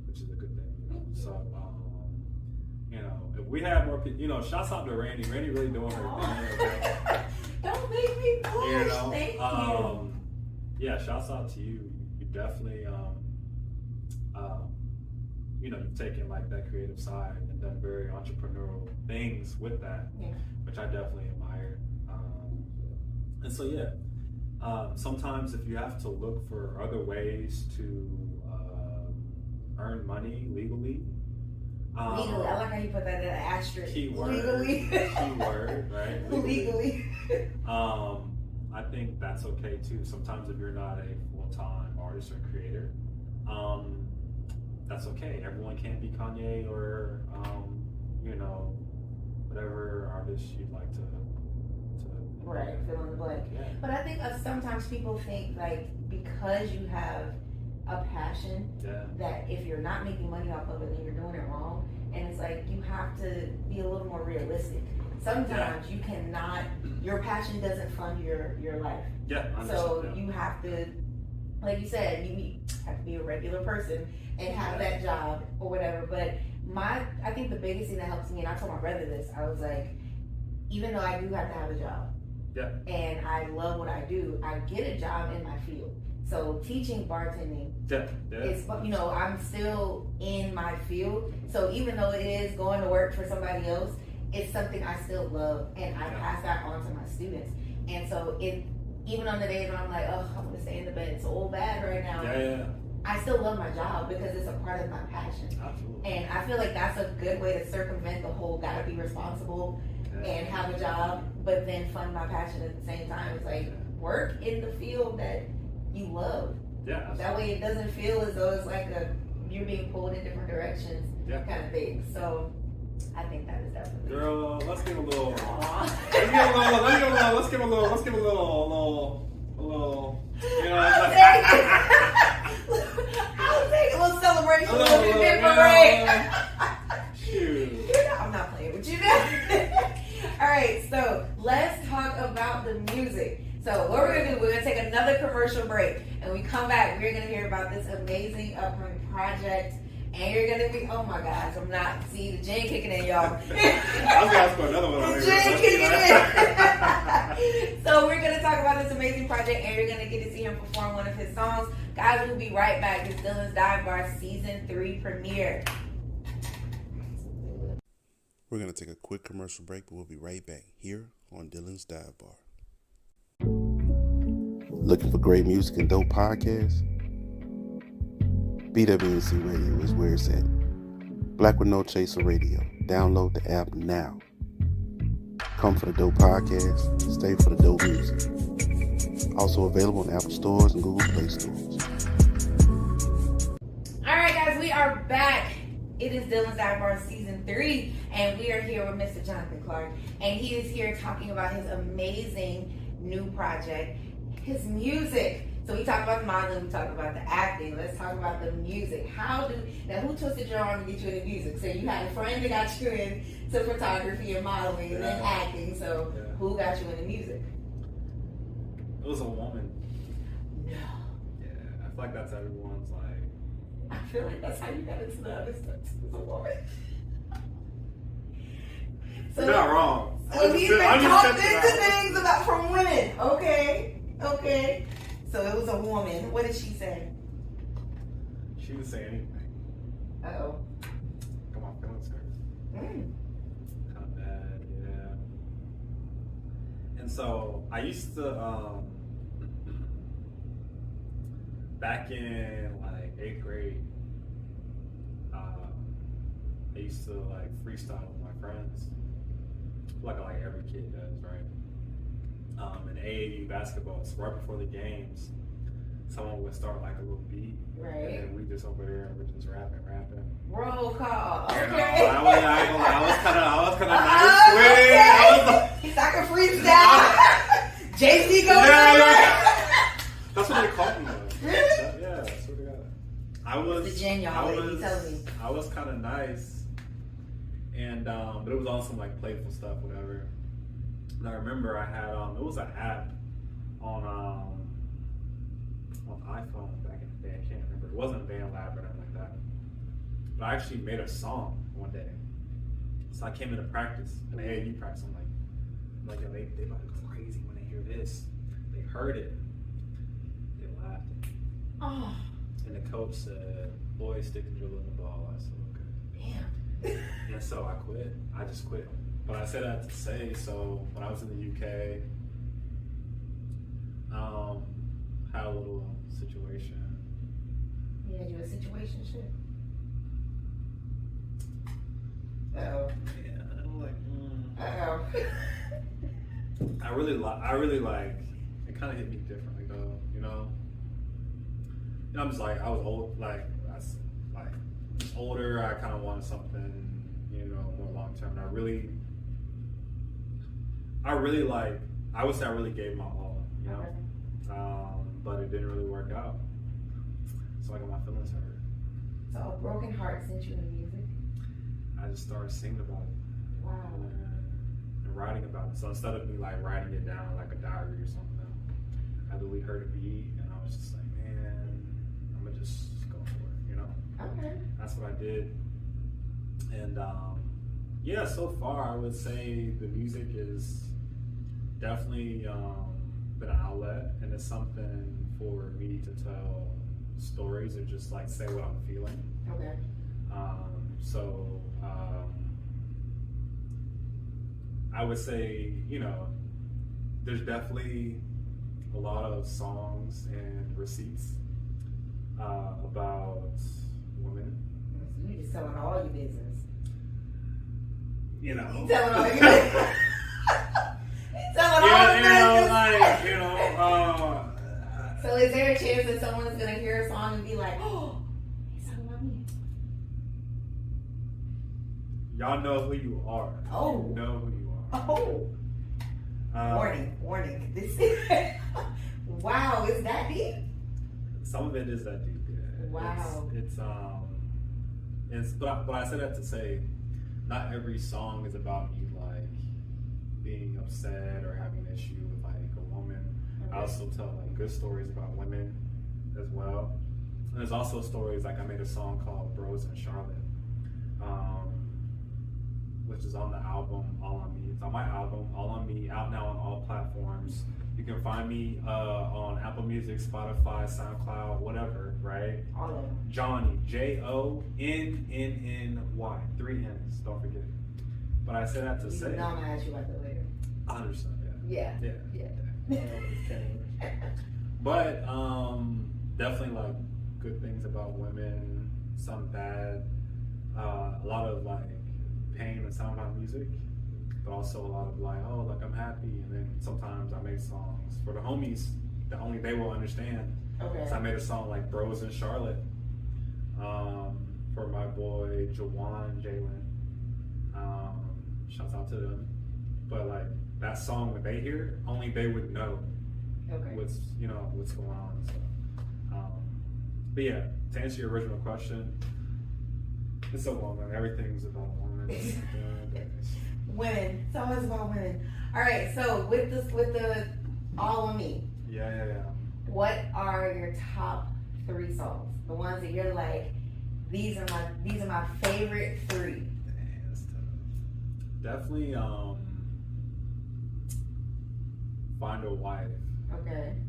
[SPEAKER 2] which is a good thing. So, if we have more people, shouts out to Randy. Randy really doing her thing. Okay?
[SPEAKER 1] Don't make me push. Thank you.
[SPEAKER 2] Yeah, shouts out to you. You definitely, you've taken like that creative side and done very entrepreneurial things with that, which I definitely admire. And so, sometimes if you have to look for other ways to earn money legally.
[SPEAKER 1] Legally, I like how you put that in an asterisk.
[SPEAKER 2] Keyword.
[SPEAKER 1] Legally.
[SPEAKER 2] Keyword, right?
[SPEAKER 1] Legally.
[SPEAKER 2] I think that's okay too. Sometimes if you're not a full-time artist or creator, that's okay. Everyone can't be Kanye or, whatever artist you'd like to
[SPEAKER 1] right, fill in the blank. Yeah. But I think sometimes people think like because you have a passion that if you're not making money off of it, then you're doing it wrong. And it's like you have to be a little more realistic. Sometimes you cannot, your passion doesn't fund your life.
[SPEAKER 2] Yeah.
[SPEAKER 1] So you have to, like you said, you have to be a regular person and have that job or whatever. But I think the biggest thing that helps me, and I told my brother this, I was like, even though I do have to have a job, and I love what I do, I get a job in my field. So teaching bartending is, I'm still in my field. So even though it is going to work for somebody else, it's something I still love, and I pass that on to my students. And so even on the days when I'm like, oh, I'm gonna stay in the bed so bad right now, I still love my job because it's a part of my passion.
[SPEAKER 2] Absolutely.
[SPEAKER 1] And I feel like that's a good way to circumvent the whole gotta be responsible and have a job, but then fund my passion at the same time. It's like work in the field that you love.
[SPEAKER 2] Yeah.
[SPEAKER 1] That way it doesn't feel as though it's like you're being pulled in different directions kind of thing. So I think that is definitely.
[SPEAKER 2] Girl, let's give a little.
[SPEAKER 1] Aww.
[SPEAKER 2] Let's give a little.
[SPEAKER 1] I'll take a little celebration. A little bit parade.
[SPEAKER 2] Shoot.
[SPEAKER 1] I'm not playing with you now. All right, so let's talk about the music. So what we're gonna do, we're gonna take another commercial break, and when we come back, we're gonna hear about this amazing upcoming project. And you're gonna be, oh my gosh, I'm not, see the gin kicking in, y'all.
[SPEAKER 2] I was gonna ask for another one.
[SPEAKER 1] The gin kicking in. So we're gonna talk about this amazing project, and you're gonna get to see him perform one of his songs. Guys, we'll be right back. It's Dilyn's Dive Bar Season 3 premiere.
[SPEAKER 3] We're going to take a quick commercial break, but we'll be right back here on Dilyn's Dive Bar. Looking for great music and dope podcasts? BWNC Radio is where it's at. Black with No Chaser Radio. Download the app now. Come for the dope podcast, stay for the dope music. Also available on Apple stores and Google Play stores.
[SPEAKER 1] All right, guys, we are back. It is Dilyn's Dive Bar Season 3, and we are here with Mr. Jonathan Clark, and he is here talking about his amazing new project, his music. So we talked about the modeling, we talked about the acting. Let's talk about the music. Now who twisted your arm to get you into music? So you had a friend that got you into photography and modeling and then acting. So who got you into music?
[SPEAKER 2] It was a woman.
[SPEAKER 1] No.
[SPEAKER 2] Yeah, I feel like that's everyone's like.
[SPEAKER 1] I feel like that's how you got into the other stuff. It's a woman. So,
[SPEAKER 2] You're not wrong.
[SPEAKER 1] So he's been talked into things about from women. Okay. So it was a woman. What did she say?
[SPEAKER 2] She didn't say anything.
[SPEAKER 1] Uh-oh.
[SPEAKER 2] Got my feelings hurt. Kind of bad, yeah. And so I used to, back in like 8th grade, I used to like freestyle with my friends, like every kid does, right? In AAU basketball, so right before the games, someone would start like a little beat,
[SPEAKER 1] right?
[SPEAKER 2] And then we just over there and we're just rapping.
[SPEAKER 1] Roll call. Okay.
[SPEAKER 2] You know, I was kind of nice with it.
[SPEAKER 1] He's like a freestyle. JC goes.
[SPEAKER 2] Yeah. That's what they called me though.
[SPEAKER 1] Really?
[SPEAKER 2] Yeah, that's what they got. I was.
[SPEAKER 1] The gen, y'all. He tells me.
[SPEAKER 2] I was kind of nice, and but it was on some like playful stuff, whatever. And I remember I had it was an app on iPhone back in the day. I can't remember. It wasn't a band lab or anything like that. But I actually made a song one day. So I came into practice, an AAU practice. I'm like, yo, they about to go crazy when they hear this. They heard it. They laughed at me.
[SPEAKER 1] Oh.
[SPEAKER 2] And the coach said, boy, stick and dribble in the ball. I said, okay.
[SPEAKER 1] Damn.
[SPEAKER 2] And so I quit. I just quit. But I said that to say, so when I was in the UK, had a little situation.
[SPEAKER 1] Yeah, you a situationship. Uh-oh.
[SPEAKER 2] Yeah, I'm like,
[SPEAKER 1] Uh-oh.
[SPEAKER 2] I really like, it kind of hit me differently though, you know? I'm just like, I was old, older, I kind of wanted something, more long-term, and I would say I really gave my all, you know? But it didn't really work out. So I got my feelings hurt.
[SPEAKER 1] So a broken heart sent you into music?
[SPEAKER 2] I just started singing about it.
[SPEAKER 1] Wow.
[SPEAKER 2] And writing about it. So instead of me like writing it down like a diary or something, I literally heard a beat and I was just like, man, I'm gonna just go for it, you know?
[SPEAKER 1] Okay.
[SPEAKER 2] That's what I did. And yeah, so far I would say the music is definitely been an outlet, and it's something for me to tell stories or just like say what I'm feeling.
[SPEAKER 1] Okay.
[SPEAKER 2] I would say, there's definitely a lot of songs and receipts about women.
[SPEAKER 1] You just telling all your business.
[SPEAKER 2] You know.
[SPEAKER 1] You telling all your business. So is there a chance that someone is going to hear a song and be like, oh, he's talking about me?
[SPEAKER 2] Y'all know who you are.
[SPEAKER 1] Oh.
[SPEAKER 2] You know who you are.
[SPEAKER 1] Oh. Warning. This is... Wow, is that deep?
[SPEAKER 2] Some of it is that deep, yeah.
[SPEAKER 1] Wow.
[SPEAKER 2] But I said that to say, not every song is about me like being upset or having an issue with like a woman. Okay. I also tell like good stories about women as well. And there's also stories like I made a song called Bros in Charlotte, which is on the album All On Me. It's on my album All On Me, out now on all platforms. You can find me on Apple Music, Spotify, SoundCloud, whatever, right?
[SPEAKER 1] All of them.
[SPEAKER 2] Johnny, Jonny, 3 N's, don't forget. But I said that to say.
[SPEAKER 1] No, I'm gonna ask you about that later.
[SPEAKER 2] I understand,
[SPEAKER 1] Yeah.
[SPEAKER 2] But definitely like good things about women, some bad, a lot of like pain and sound on music, but also a lot of like, oh, like I'm happy. And then sometimes I make songs for the homies that only they will understand.
[SPEAKER 1] Okay.
[SPEAKER 2] So I made a song like Bros in Charlotte for my boy Jalen. Shouts out to them. But like that song, when they hear it, only they would know what's going on. So, but yeah, to answer your original question, it's a woman. Everything's about women.
[SPEAKER 1] Women. It's always about women. All right. So with the All On Me.
[SPEAKER 2] Yeah.
[SPEAKER 1] What are your top 3 songs? The ones that you're like, these are my favorite 3.
[SPEAKER 2] Dang, that's tough. Definitely Find a Wife.
[SPEAKER 1] Okay.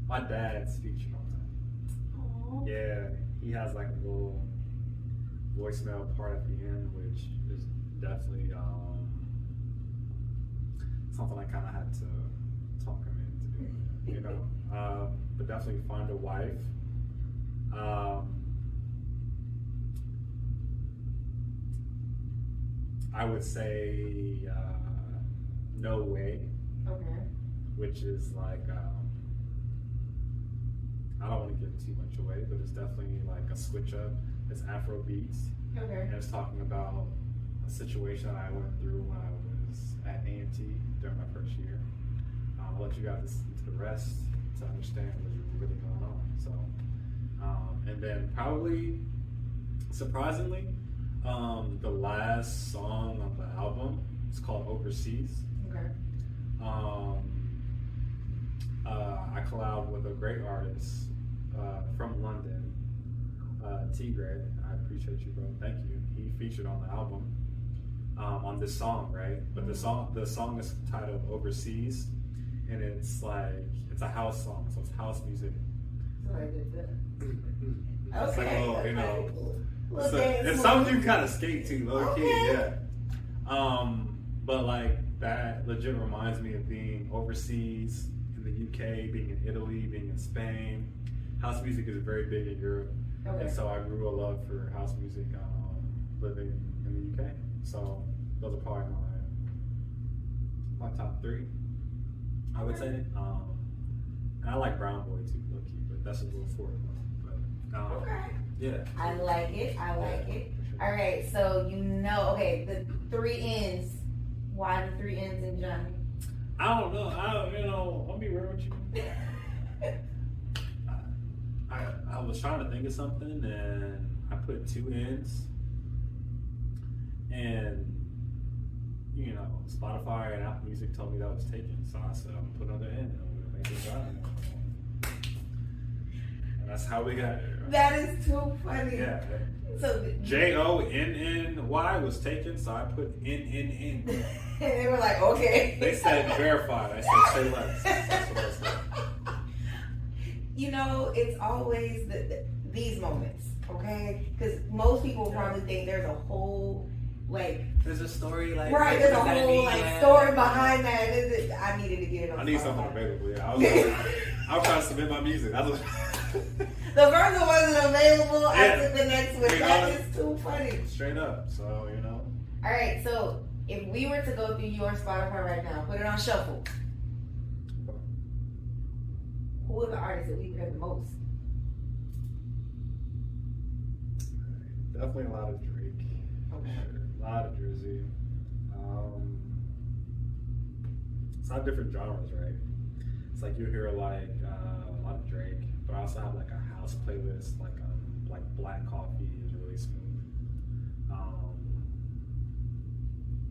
[SPEAKER 2] My dad's featured on that.
[SPEAKER 1] Aww.
[SPEAKER 2] Yeah, he has like a little voicemail part at the end, which is definitely something I kind of had to talk him into, but definitely Find a Wife. I would say No Way.
[SPEAKER 1] Okay.
[SPEAKER 2] Which is like, I don't want to give too much away, but it's definitely like a switch up. It's Afro beats.
[SPEAKER 1] Okay.
[SPEAKER 2] And it's talking about a situation I went through when I was at A&T during my first year. I'll let you guys listen to the rest to understand what's really going on. So, and then probably, surprisingly, the last song on the album is called Overseas.
[SPEAKER 1] Okay.
[SPEAKER 2] I collabed with a great artist from London, Tigray. I appreciate you, bro. Thank you. He featured on the album on this song, right? But the song is titled Overseas, and it's a house song, so it's house music.
[SPEAKER 1] So I did that.
[SPEAKER 2] It's like a little,
[SPEAKER 1] Little
[SPEAKER 2] it's something you kind of skate to, low key, yeah. But like that legit reminds me of being overseas in the UK, being in Italy, being in Spain. House music is very big in Europe, and so I grew a love for house music living in the UK. So those are probably my top 3, I would say. And I like Brown Boy too, low key, but that's a little forward one. But yeah.
[SPEAKER 1] I like it. Sure. All right, so the 3 N's. Why the 3 N's in Johnny?
[SPEAKER 2] I don't know. I'll be real with you. I was trying to think of something, and I put 2 N's, and Spotify and Apple Music told me that was taken, so I said I'm gonna put another N, and we're gonna make it Johnny. And that's how we got here.
[SPEAKER 1] That is too funny.
[SPEAKER 2] Yeah.
[SPEAKER 1] So
[SPEAKER 2] Jonny was taken, so I put N.
[SPEAKER 1] And they were like, okay.
[SPEAKER 2] They said verified. I said say less. That's what I said.
[SPEAKER 1] It's always these moments, okay? Because most people probably think there's a whole
[SPEAKER 4] there's a story there's
[SPEAKER 1] a whole story behind that. I needed to get it on.
[SPEAKER 2] I need something available. Yeah, I was trying to submit my music.
[SPEAKER 1] The first one wasn't available. I took the next one. That is too funny.
[SPEAKER 2] Straight up. So
[SPEAKER 1] All right. So if we were to go through your Spotify right now, put it on shuffle. Who are the artists that we heard the most?
[SPEAKER 2] Definitely a lot of Drake.
[SPEAKER 1] Okay.
[SPEAKER 2] Sure. A lot of Drizzy. It's not different genres, right? It's like you hear a lot of Drake, but I also have like a house playlist, like Black Coffee is really smooth.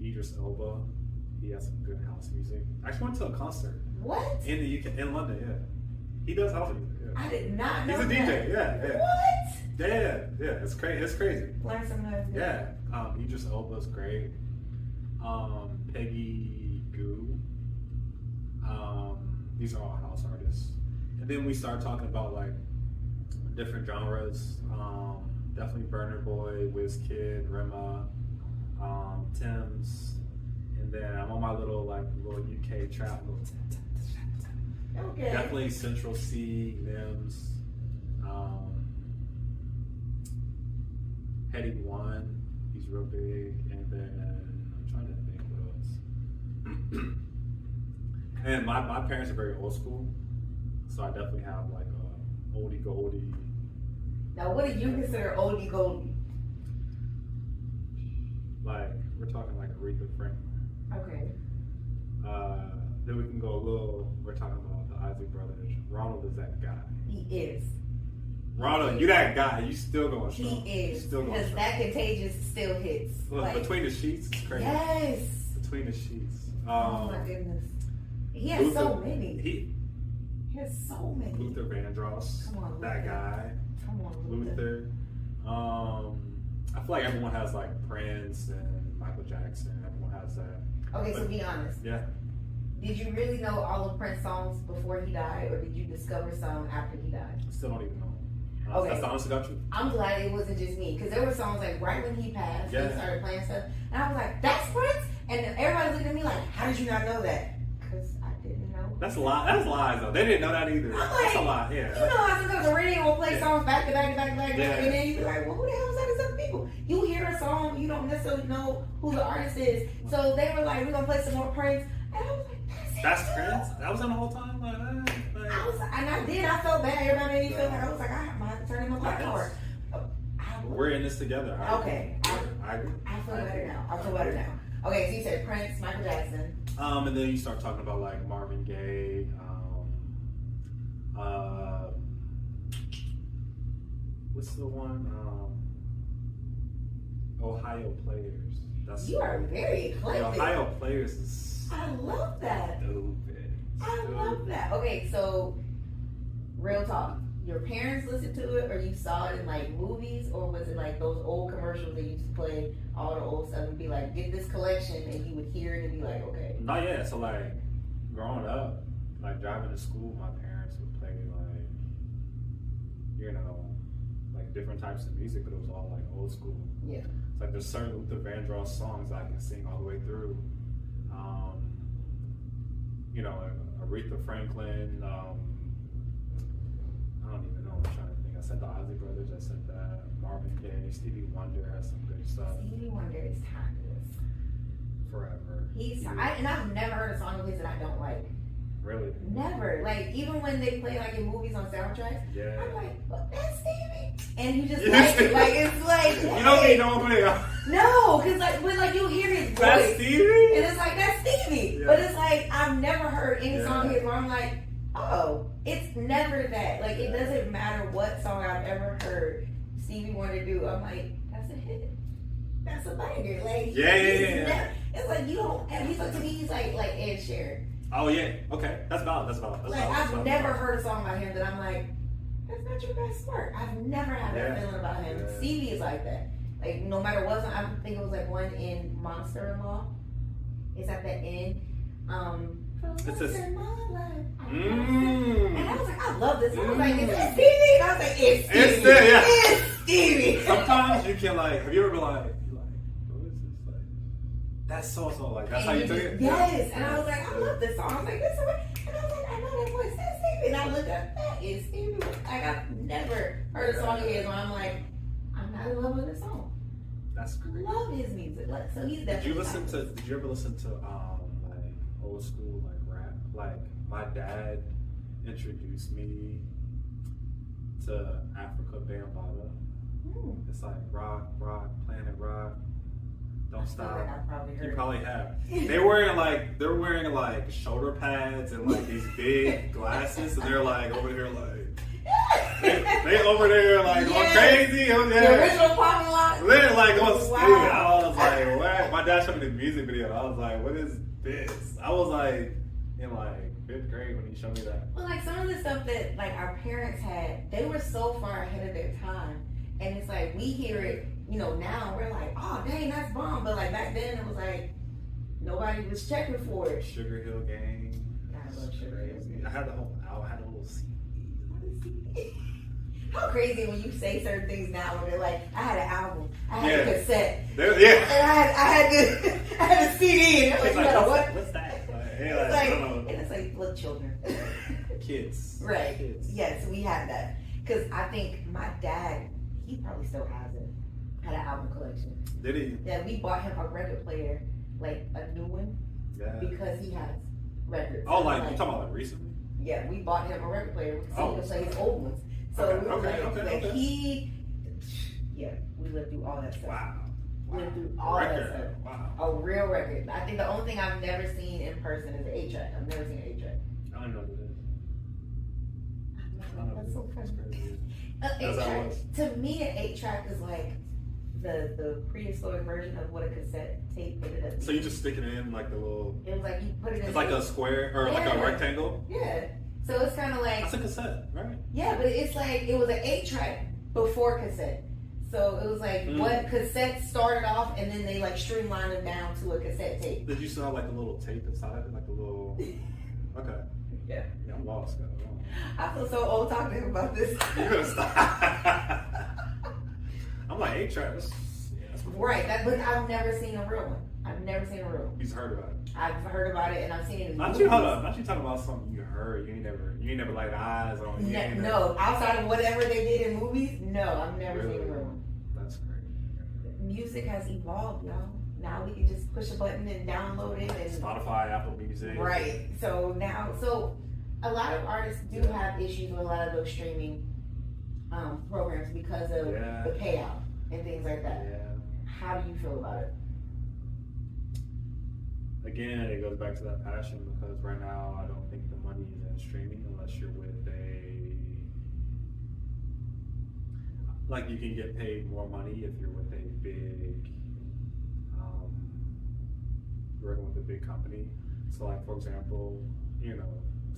[SPEAKER 2] Idris Elba, he has some good house music. I actually went to a concert.
[SPEAKER 1] What?
[SPEAKER 2] In the UK, in London, yeah. He does house music. Yeah.
[SPEAKER 1] I did not know
[SPEAKER 2] He's a
[SPEAKER 1] that.
[SPEAKER 2] DJ. Yeah.
[SPEAKER 1] What?
[SPEAKER 2] Yeah. It's crazy. It's crazy.
[SPEAKER 1] Learn something else.
[SPEAKER 2] Yeah. Idris Elba's great. Peggy Goo. These are all house artists. And then we start talking about like different genres. Definitely Burner Boy, Wizkid, Rema, Tim's, and then I'm on my little UK trap.
[SPEAKER 1] Okay.
[SPEAKER 2] Definitely Central C, Mims, Heady One. He's real big, and then I'm trying to think what else. And my parents are very old school, so I definitely have like a oldie goldie.
[SPEAKER 1] Now, what do you consider oldie goldie?
[SPEAKER 2] Like we're talking like Aretha Franklin.
[SPEAKER 1] Okay.
[SPEAKER 2] Then we can go a little. We're talking about the Isley Brothers. Ronald is that guy.
[SPEAKER 1] He is.
[SPEAKER 2] Ronald, you that guy. You still going strong.
[SPEAKER 1] He is.
[SPEAKER 2] Still going
[SPEAKER 1] Because
[SPEAKER 2] strong.
[SPEAKER 1] That Contagious still hits.
[SPEAKER 2] Look,
[SPEAKER 1] Like,
[SPEAKER 2] Between the Sheets is crazy.
[SPEAKER 1] yes.
[SPEAKER 2] Between the Sheets.
[SPEAKER 1] Oh my goodness. He has so many.
[SPEAKER 2] He
[SPEAKER 1] has so many.
[SPEAKER 2] Luther Vandross.
[SPEAKER 1] Come on,
[SPEAKER 2] that
[SPEAKER 1] Luther.
[SPEAKER 2] guy.
[SPEAKER 1] Come on, Luther.
[SPEAKER 2] I feel like everyone has like Prince and Michael Jackson. Everyone has that.
[SPEAKER 1] Okay, so be honest.
[SPEAKER 2] Yeah.
[SPEAKER 1] Did you really know all of Prince's songs before he died, or did you discover some after he died?
[SPEAKER 2] Still don't even know.
[SPEAKER 1] Okay.
[SPEAKER 2] That's the honest about you.
[SPEAKER 1] I'm glad it wasn't just me, because there were songs like right when he passed,
[SPEAKER 2] Yeah.
[SPEAKER 1] he started playing stuff, and I was like, "That's Prince," and everybody looked at me like, "How did you not know that?" Because I didn't know.
[SPEAKER 2] That's a lie. That's lies though. They didn't know that either.
[SPEAKER 1] I'm
[SPEAKER 2] That's a
[SPEAKER 1] like,
[SPEAKER 2] lie.
[SPEAKER 1] You
[SPEAKER 2] Yeah.
[SPEAKER 1] know how sometimes the radio will play
[SPEAKER 2] Yeah.
[SPEAKER 1] songs back to back to back to back,
[SPEAKER 2] Yeah.
[SPEAKER 1] and then you be like, "Well, who the hell is that? It's other people." You hear a song, you don't necessarily know who the artist is, so they were like, "We're gonna play some more Prince," and I was like,
[SPEAKER 2] That's Prince. That was in the whole time.
[SPEAKER 1] I felt bad. Everybody made me feel like I was like, I might have to turn in my black card.
[SPEAKER 2] We're in this together.
[SPEAKER 1] Okay.
[SPEAKER 2] I agree.
[SPEAKER 1] I feel better now. I feel better now. Okay, so you said Prince, Michael Jackson.
[SPEAKER 2] And then you start talking about like Marvin Gaye. What's the one? Ohio Players. That's
[SPEAKER 1] You are very
[SPEAKER 2] the
[SPEAKER 1] eclectic.
[SPEAKER 2] Ohio Players is
[SPEAKER 1] I love that.
[SPEAKER 2] stupid.
[SPEAKER 1] I love that. Okay, so real talk. Your parents listened to it, or you saw it in like movies, or was it like those old commercials that used to play all the old stuff and be like, "Get this collection," and you would hear it and be like, "Okay."
[SPEAKER 2] Not yet. So like growing up, like driving to school, my parents would play like, you know, like different types of music, but it was all like old school.
[SPEAKER 1] Yeah.
[SPEAKER 2] It's like there's certain Luther Vandross songs I can sing all the way through. You know, Aretha Franklin. I don't even know. I'm trying to think. I said the Isley Brothers. I said that. Marvin Gaye, Stevie Wonder has some good stuff.
[SPEAKER 1] Stevie Wonder is timeless.
[SPEAKER 2] Forever.
[SPEAKER 1] And I've never heard a song of his that I don't like.
[SPEAKER 2] Really?
[SPEAKER 1] Never. Like, even when they play like in movies on soundtracks,
[SPEAKER 2] Yeah.
[SPEAKER 1] I'm like, "But that's Stevie," and you just
[SPEAKER 2] You
[SPEAKER 1] like
[SPEAKER 2] see-
[SPEAKER 1] it. Like, it's like,
[SPEAKER 2] You don't
[SPEAKER 1] hey.
[SPEAKER 2] even know who they are.
[SPEAKER 1] No, because like when like you hear his voice,
[SPEAKER 2] That's Stevie?
[SPEAKER 1] and it's like that's Stevie.
[SPEAKER 2] Yeah.
[SPEAKER 1] But it's like I've never heard any
[SPEAKER 2] Yeah.
[SPEAKER 1] song of his where I'm like, oh, it's never that. Like it doesn't matter what song I've ever heard Stevie Wonder do. I'm like, that's a hit. That's a banger. Like
[SPEAKER 2] Yeah.
[SPEAKER 1] it's like you don't. And he's like to me, he's like Ed Sheeran.
[SPEAKER 2] Oh yeah. Okay. That's valid. That's valid. That's
[SPEAKER 1] Like
[SPEAKER 2] valid.
[SPEAKER 1] I've never heard a song by him that I'm like, that's not your best work. I've never had that
[SPEAKER 2] Yeah.
[SPEAKER 1] feeling about him.
[SPEAKER 2] Yeah.
[SPEAKER 1] Stevie is like that. Like no matter what song, I think it was like one in Monster-in-Law. It's at the end.
[SPEAKER 2] It says-
[SPEAKER 1] In my life.
[SPEAKER 2] Mm.
[SPEAKER 1] And I was like, I love this. I was like, is that Stevie? And I was like, it's Stevie.
[SPEAKER 2] It's Stevie, yeah.
[SPEAKER 1] It's Stevie.
[SPEAKER 2] Sometimes you can like. Have you ever been like, who is this? Like, that's so like. That's how you took it.
[SPEAKER 1] Yes. And I was like, I love this song. I was like, this is what. And I was like, I know that voice. That's Stevie. And I looked up, that is Stevie. Like I've never heard a song of his where I'm like, I'm not in love with this song.
[SPEAKER 2] That's
[SPEAKER 1] I
[SPEAKER 2] great.
[SPEAKER 1] love his music. Like, so he's
[SPEAKER 2] Did
[SPEAKER 1] definitely.
[SPEAKER 2] you ever listen to like old school like rap? Like my dad introduced me to Africa Bambaataa.
[SPEAKER 1] Hmm.
[SPEAKER 2] It's like rock, planet rock. Don't
[SPEAKER 1] I feel
[SPEAKER 2] stop.
[SPEAKER 1] like I probably heard
[SPEAKER 2] You
[SPEAKER 1] it.
[SPEAKER 2] probably have. They're wearing like shoulder pads and like these big glasses, and they're like over here like they over there like going
[SPEAKER 1] Yes.
[SPEAKER 2] crazy. Oh,
[SPEAKER 1] The
[SPEAKER 2] yeah.
[SPEAKER 1] original parking lot.
[SPEAKER 2] They're like going stupid.
[SPEAKER 1] Wow.
[SPEAKER 2] I was like, what? My dad showed me the music video. I was like, what is this? I was like in like fifth grade when you showed me that.
[SPEAKER 1] Well, like some of the stuff that like our parents had, they were so far ahead of their time, and it's like we hear it, you know, now we're like, oh dang, that's bomb, but like back then it was like nobody was checking for it.
[SPEAKER 2] Sugar Hill Gang.
[SPEAKER 1] I love Sugar Hill Gang.
[SPEAKER 2] I had the whole album. I had a little CD.
[SPEAKER 1] How crazy when you say certain things now when they're like, I had an album, I had a cassette,
[SPEAKER 2] Yeah.
[SPEAKER 1] and I had a CD, and they're like, you got a what?
[SPEAKER 2] What's that?
[SPEAKER 1] It's like, and it's like, look, children.
[SPEAKER 2] Kids.
[SPEAKER 1] Right.
[SPEAKER 2] Kids.
[SPEAKER 1] Yes, we had that. Because I think my dad, he probably still has it, had an album collection.
[SPEAKER 2] Did he?
[SPEAKER 1] Yeah, we bought him a record player, like a new one,
[SPEAKER 2] Yeah.
[SPEAKER 1] because he has records.
[SPEAKER 2] Oh, like you talking about like recently?
[SPEAKER 1] Yeah, we bought him a record player so he could play his old ones. So
[SPEAKER 2] Okay,
[SPEAKER 1] we were
[SPEAKER 2] okay.
[SPEAKER 1] he, yeah, we lived through all that stuff.
[SPEAKER 2] Wow.
[SPEAKER 1] Lived through all that stuff.
[SPEAKER 2] Wow.
[SPEAKER 1] A real record. I think the only thing I've never seen in person is an 8-track. I've never seen an 8-track.
[SPEAKER 2] I don't know what it is.
[SPEAKER 1] That's so funny.
[SPEAKER 2] crazy.
[SPEAKER 1] An
[SPEAKER 2] That's how it
[SPEAKER 1] 8-track,
[SPEAKER 2] was.
[SPEAKER 1] to me, an 8-track is like the prehistoric version of what a cassette tape ended up being.
[SPEAKER 2] So you just stick it in like the little.
[SPEAKER 1] It was like you put it in.
[SPEAKER 2] It's like a square or like a
[SPEAKER 1] Yeah.
[SPEAKER 2] rectangle.
[SPEAKER 1] Yeah. So it's kind of like.
[SPEAKER 2] That's a cassette, right?
[SPEAKER 1] Yeah, but it's like it was an 8-track before cassette. So it was like what cassette started off, and then they like streamlined them down to a cassette tape.
[SPEAKER 2] Did you still have like a little tape inside of it, like a little? Okay.
[SPEAKER 1] Yeah.
[SPEAKER 2] Yeah, I'm lost, guys.
[SPEAKER 1] I feel so old talking to him about this.
[SPEAKER 2] You're gonna stop. I'm like 8-track.
[SPEAKER 1] Right. But I've never seen a real one. I've never seen a real one.
[SPEAKER 2] You've heard about it.
[SPEAKER 1] I've heard about it, and I've seen it in
[SPEAKER 2] Not
[SPEAKER 1] movies.
[SPEAKER 2] you. Hold up. Not you talking about something you heard. You ain't never laid eyes on. You ain't
[SPEAKER 1] No, outside of whatever they did in movies, no, I've never
[SPEAKER 2] Really?
[SPEAKER 1] seen a real one.
[SPEAKER 2] That's crazy.
[SPEAKER 1] Music has evolved, y'all. Now we can just push a button and download it, and
[SPEAKER 2] Spotify, Apple Music.
[SPEAKER 1] right. So now, a lot of artists do have issues with a lot of those streaming programs because of the payout and things like that.
[SPEAKER 2] Yeah.
[SPEAKER 1] How do you feel about it?
[SPEAKER 2] Again, it goes back to that passion because right now I don't think the money is in streaming unless you're with like you can get paid more money if you're with a big, working with a big company. So like for example,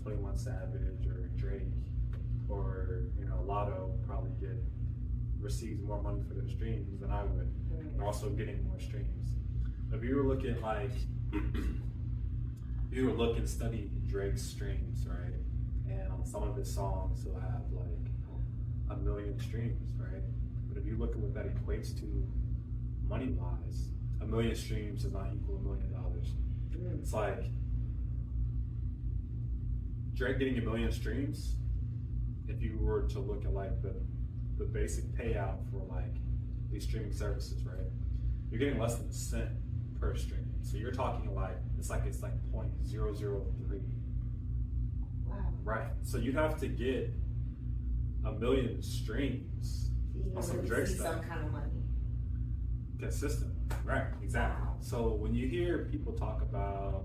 [SPEAKER 2] 21 Savage or Drake or Lotto probably receives more money for their streams than I would. They're also getting more streams. If you were looking like, study Drake's streams, right? And on some of his songs, he'll have like 1 million streams, right? But if you look at what that equates to money-wise, 1 million streams does not equal $1 million. It's like Drake getting 1 million streams. If you were to look at like the basic payout for like these streaming services, right? You're getting less than a cent per stream. So you're talking like it's like 0.003.
[SPEAKER 1] Wow.
[SPEAKER 2] Right. So you'd have to get 1 million streams on some Drake
[SPEAKER 1] see
[SPEAKER 2] stuff
[SPEAKER 1] some kind of money.
[SPEAKER 2] consistent. Right. Exactly.
[SPEAKER 1] Wow.
[SPEAKER 2] So when you hear people talk about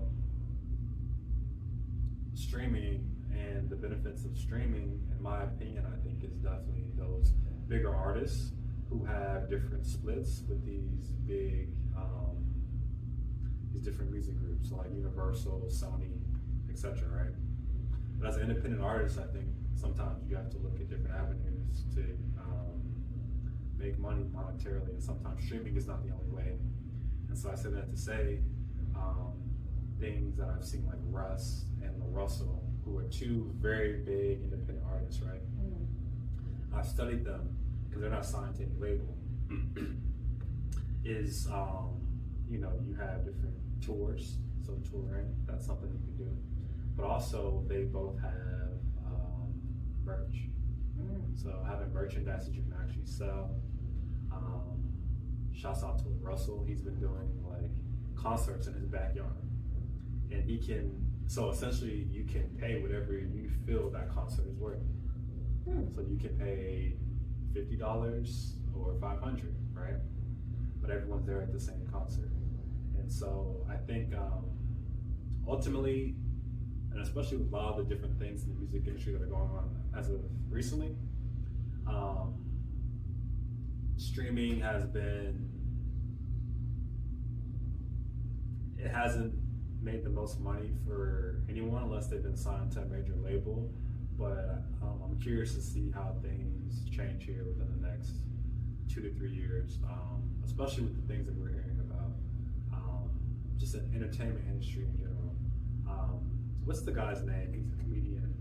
[SPEAKER 2] streaming and the benefits of streaming, in my opinion, I think is definitely those bigger artists who have different splits with these big, these different music groups, so like Universal, Sony, etc. Right? But as an independent artist, I think sometimes you have to look at different avenues to make money monetarily, and sometimes streaming is not the only way. And so I said that to say things that I've seen like Russ and Russell, who are two very big independent artists, right? I've studied them because they're not signed to any label. You have different tours, so touring, that's something you can do. But also, they both have merch. So having merchandise that you can actually sell. Shouts out to Russell, he's been doing like concerts in his backyard. And he can, so essentially you can pay whatever you feel that concert is worth. So you can pay $50 or $500, right? But everyone's there at the same concert. And so I think ultimately, and especially with a lot of the different things in the music industry that are going on as of recently, streaming has been, it hasn't made the most money for anyone unless they've been signed to a major label. But I'm curious to see how things change here within the next 2 to 3 years, especially with the things that we're hearing about, just the entertainment industry in general. What's the guy's name? He's a comedian.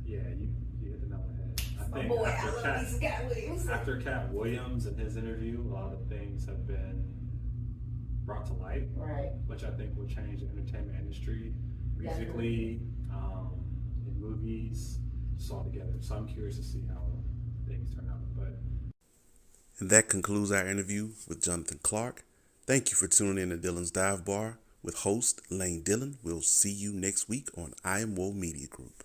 [SPEAKER 2] Yeah, you hit the nail on the head. I think after Cat Williams and his interview, a lot of things have been brought to light,
[SPEAKER 1] Right.
[SPEAKER 2] which I think will change the entertainment industry, musically, in movies, just all together. So I'm curious to see how things turn out. But
[SPEAKER 3] And that concludes our interview with Jonathan Clark. Thank you for tuning in to Dylan's Dive Bar with host Elaine Dilyn. We'll see you next week on I Am Woe Media Group.